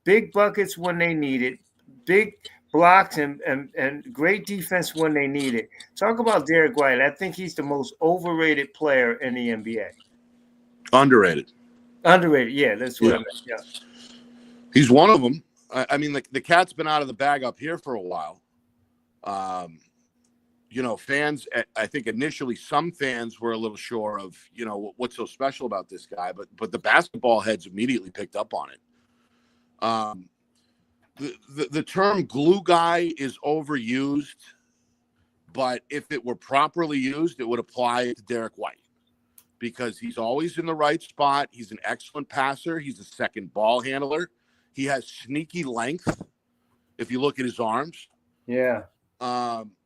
big buckets when they need it, big blocks and great defense when they need it. Talk about Derek White. I think he's the most overrated player in the NBA. Underrated. Yeah, that's what I meant. Yeah. He's one of them. I mean, the cat's been out of the bag up here for a while. Fans, I think initially some fans were a little sure of, what's so special about this guy, but the basketball heads immediately picked up on it. The term glue guy is overused But if it were properly used, it would apply to Derek White because he's always in the right spot. He's an excellent passer. He's a second ball handler. He has sneaky length. If you look at his arms, Yeah.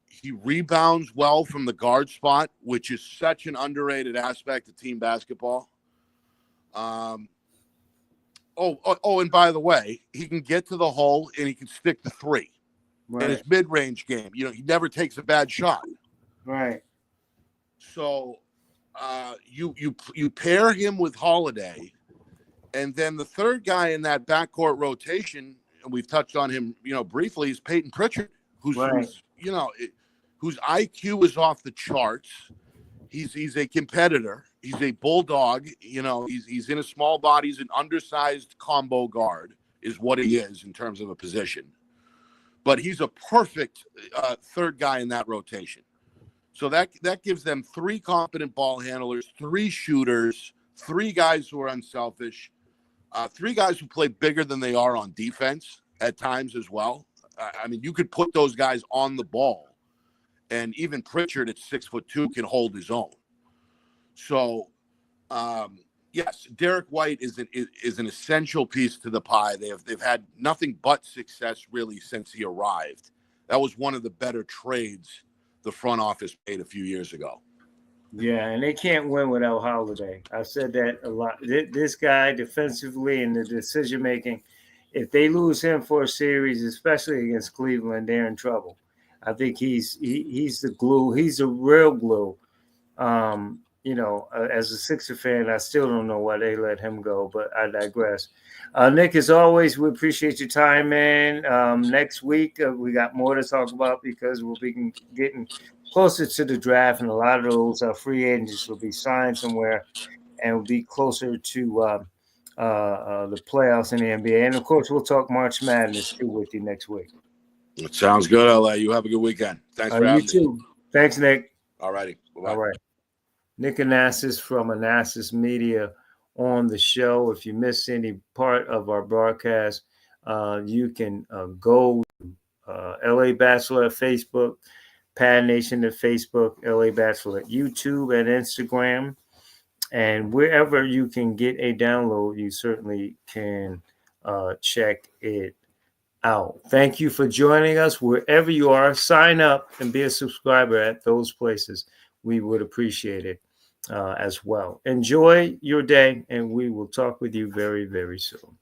He rebounds well from the guard spot, which is such an underrated aspect of team basketball. And by the way, he can get to the hole and he can stick the three. Right. In his mid-range game. He never takes a bad shot. Right. So you pair him with Holiday, and then the third guy in that backcourt rotation, and we've touched on him, briefly, is Peyton Pritchard, whose IQ is off the charts. He's a competitor. He's a bulldog. He's in a small body. He's an undersized combo guard, is what he is in terms of a position. But he's a perfect third guy in that rotation. So that gives them 3 competent ball handlers, 3 shooters, 3 guys who are unselfish, 3 guys who play bigger than they are on defense at times as well. I mean, you could put those guys on the ball, and even Pritchard at 6'2" can hold his own. So, yes, Derek White is an essential piece to the pie. They've had nothing but success really since he arrived. That was one of the better trades the front office made a few years ago. Yeah, and they can't win without Holiday. I've said that a lot. This guy defensively and the decision making, if they lose him for a series, especially against Cleveland, they're in trouble. I think he's the glue. He's the real glue. As a Sixer fan, I still don't know why they let him go, but I digress. Nick, as always, we appreciate your time, man. Next week, we got more to talk about because we'll be getting closer to the draft, and a lot of those free agents will be signed somewhere and will be closer to the playoffs in the NBA. And, of course, we'll talk March Madness, too, with you next week. It sounds good, LA. You have a good weekend. Thanks for having me. You too. Thanks, Nick. All righty. Bye-bye. All right. Nick Anastas from Anastas Media on the show. If you missed any part of our broadcast, you can go to LA Batchelor at Facebook, Pad Nation at Facebook, LA Batchelor at YouTube and Instagram. And wherever you can get a download, you certainly can check it out. Thank you for joining us. Wherever you are, sign up and be a subscriber at those places. We would appreciate it as well. Enjoy your day, and we will talk with you very, very soon.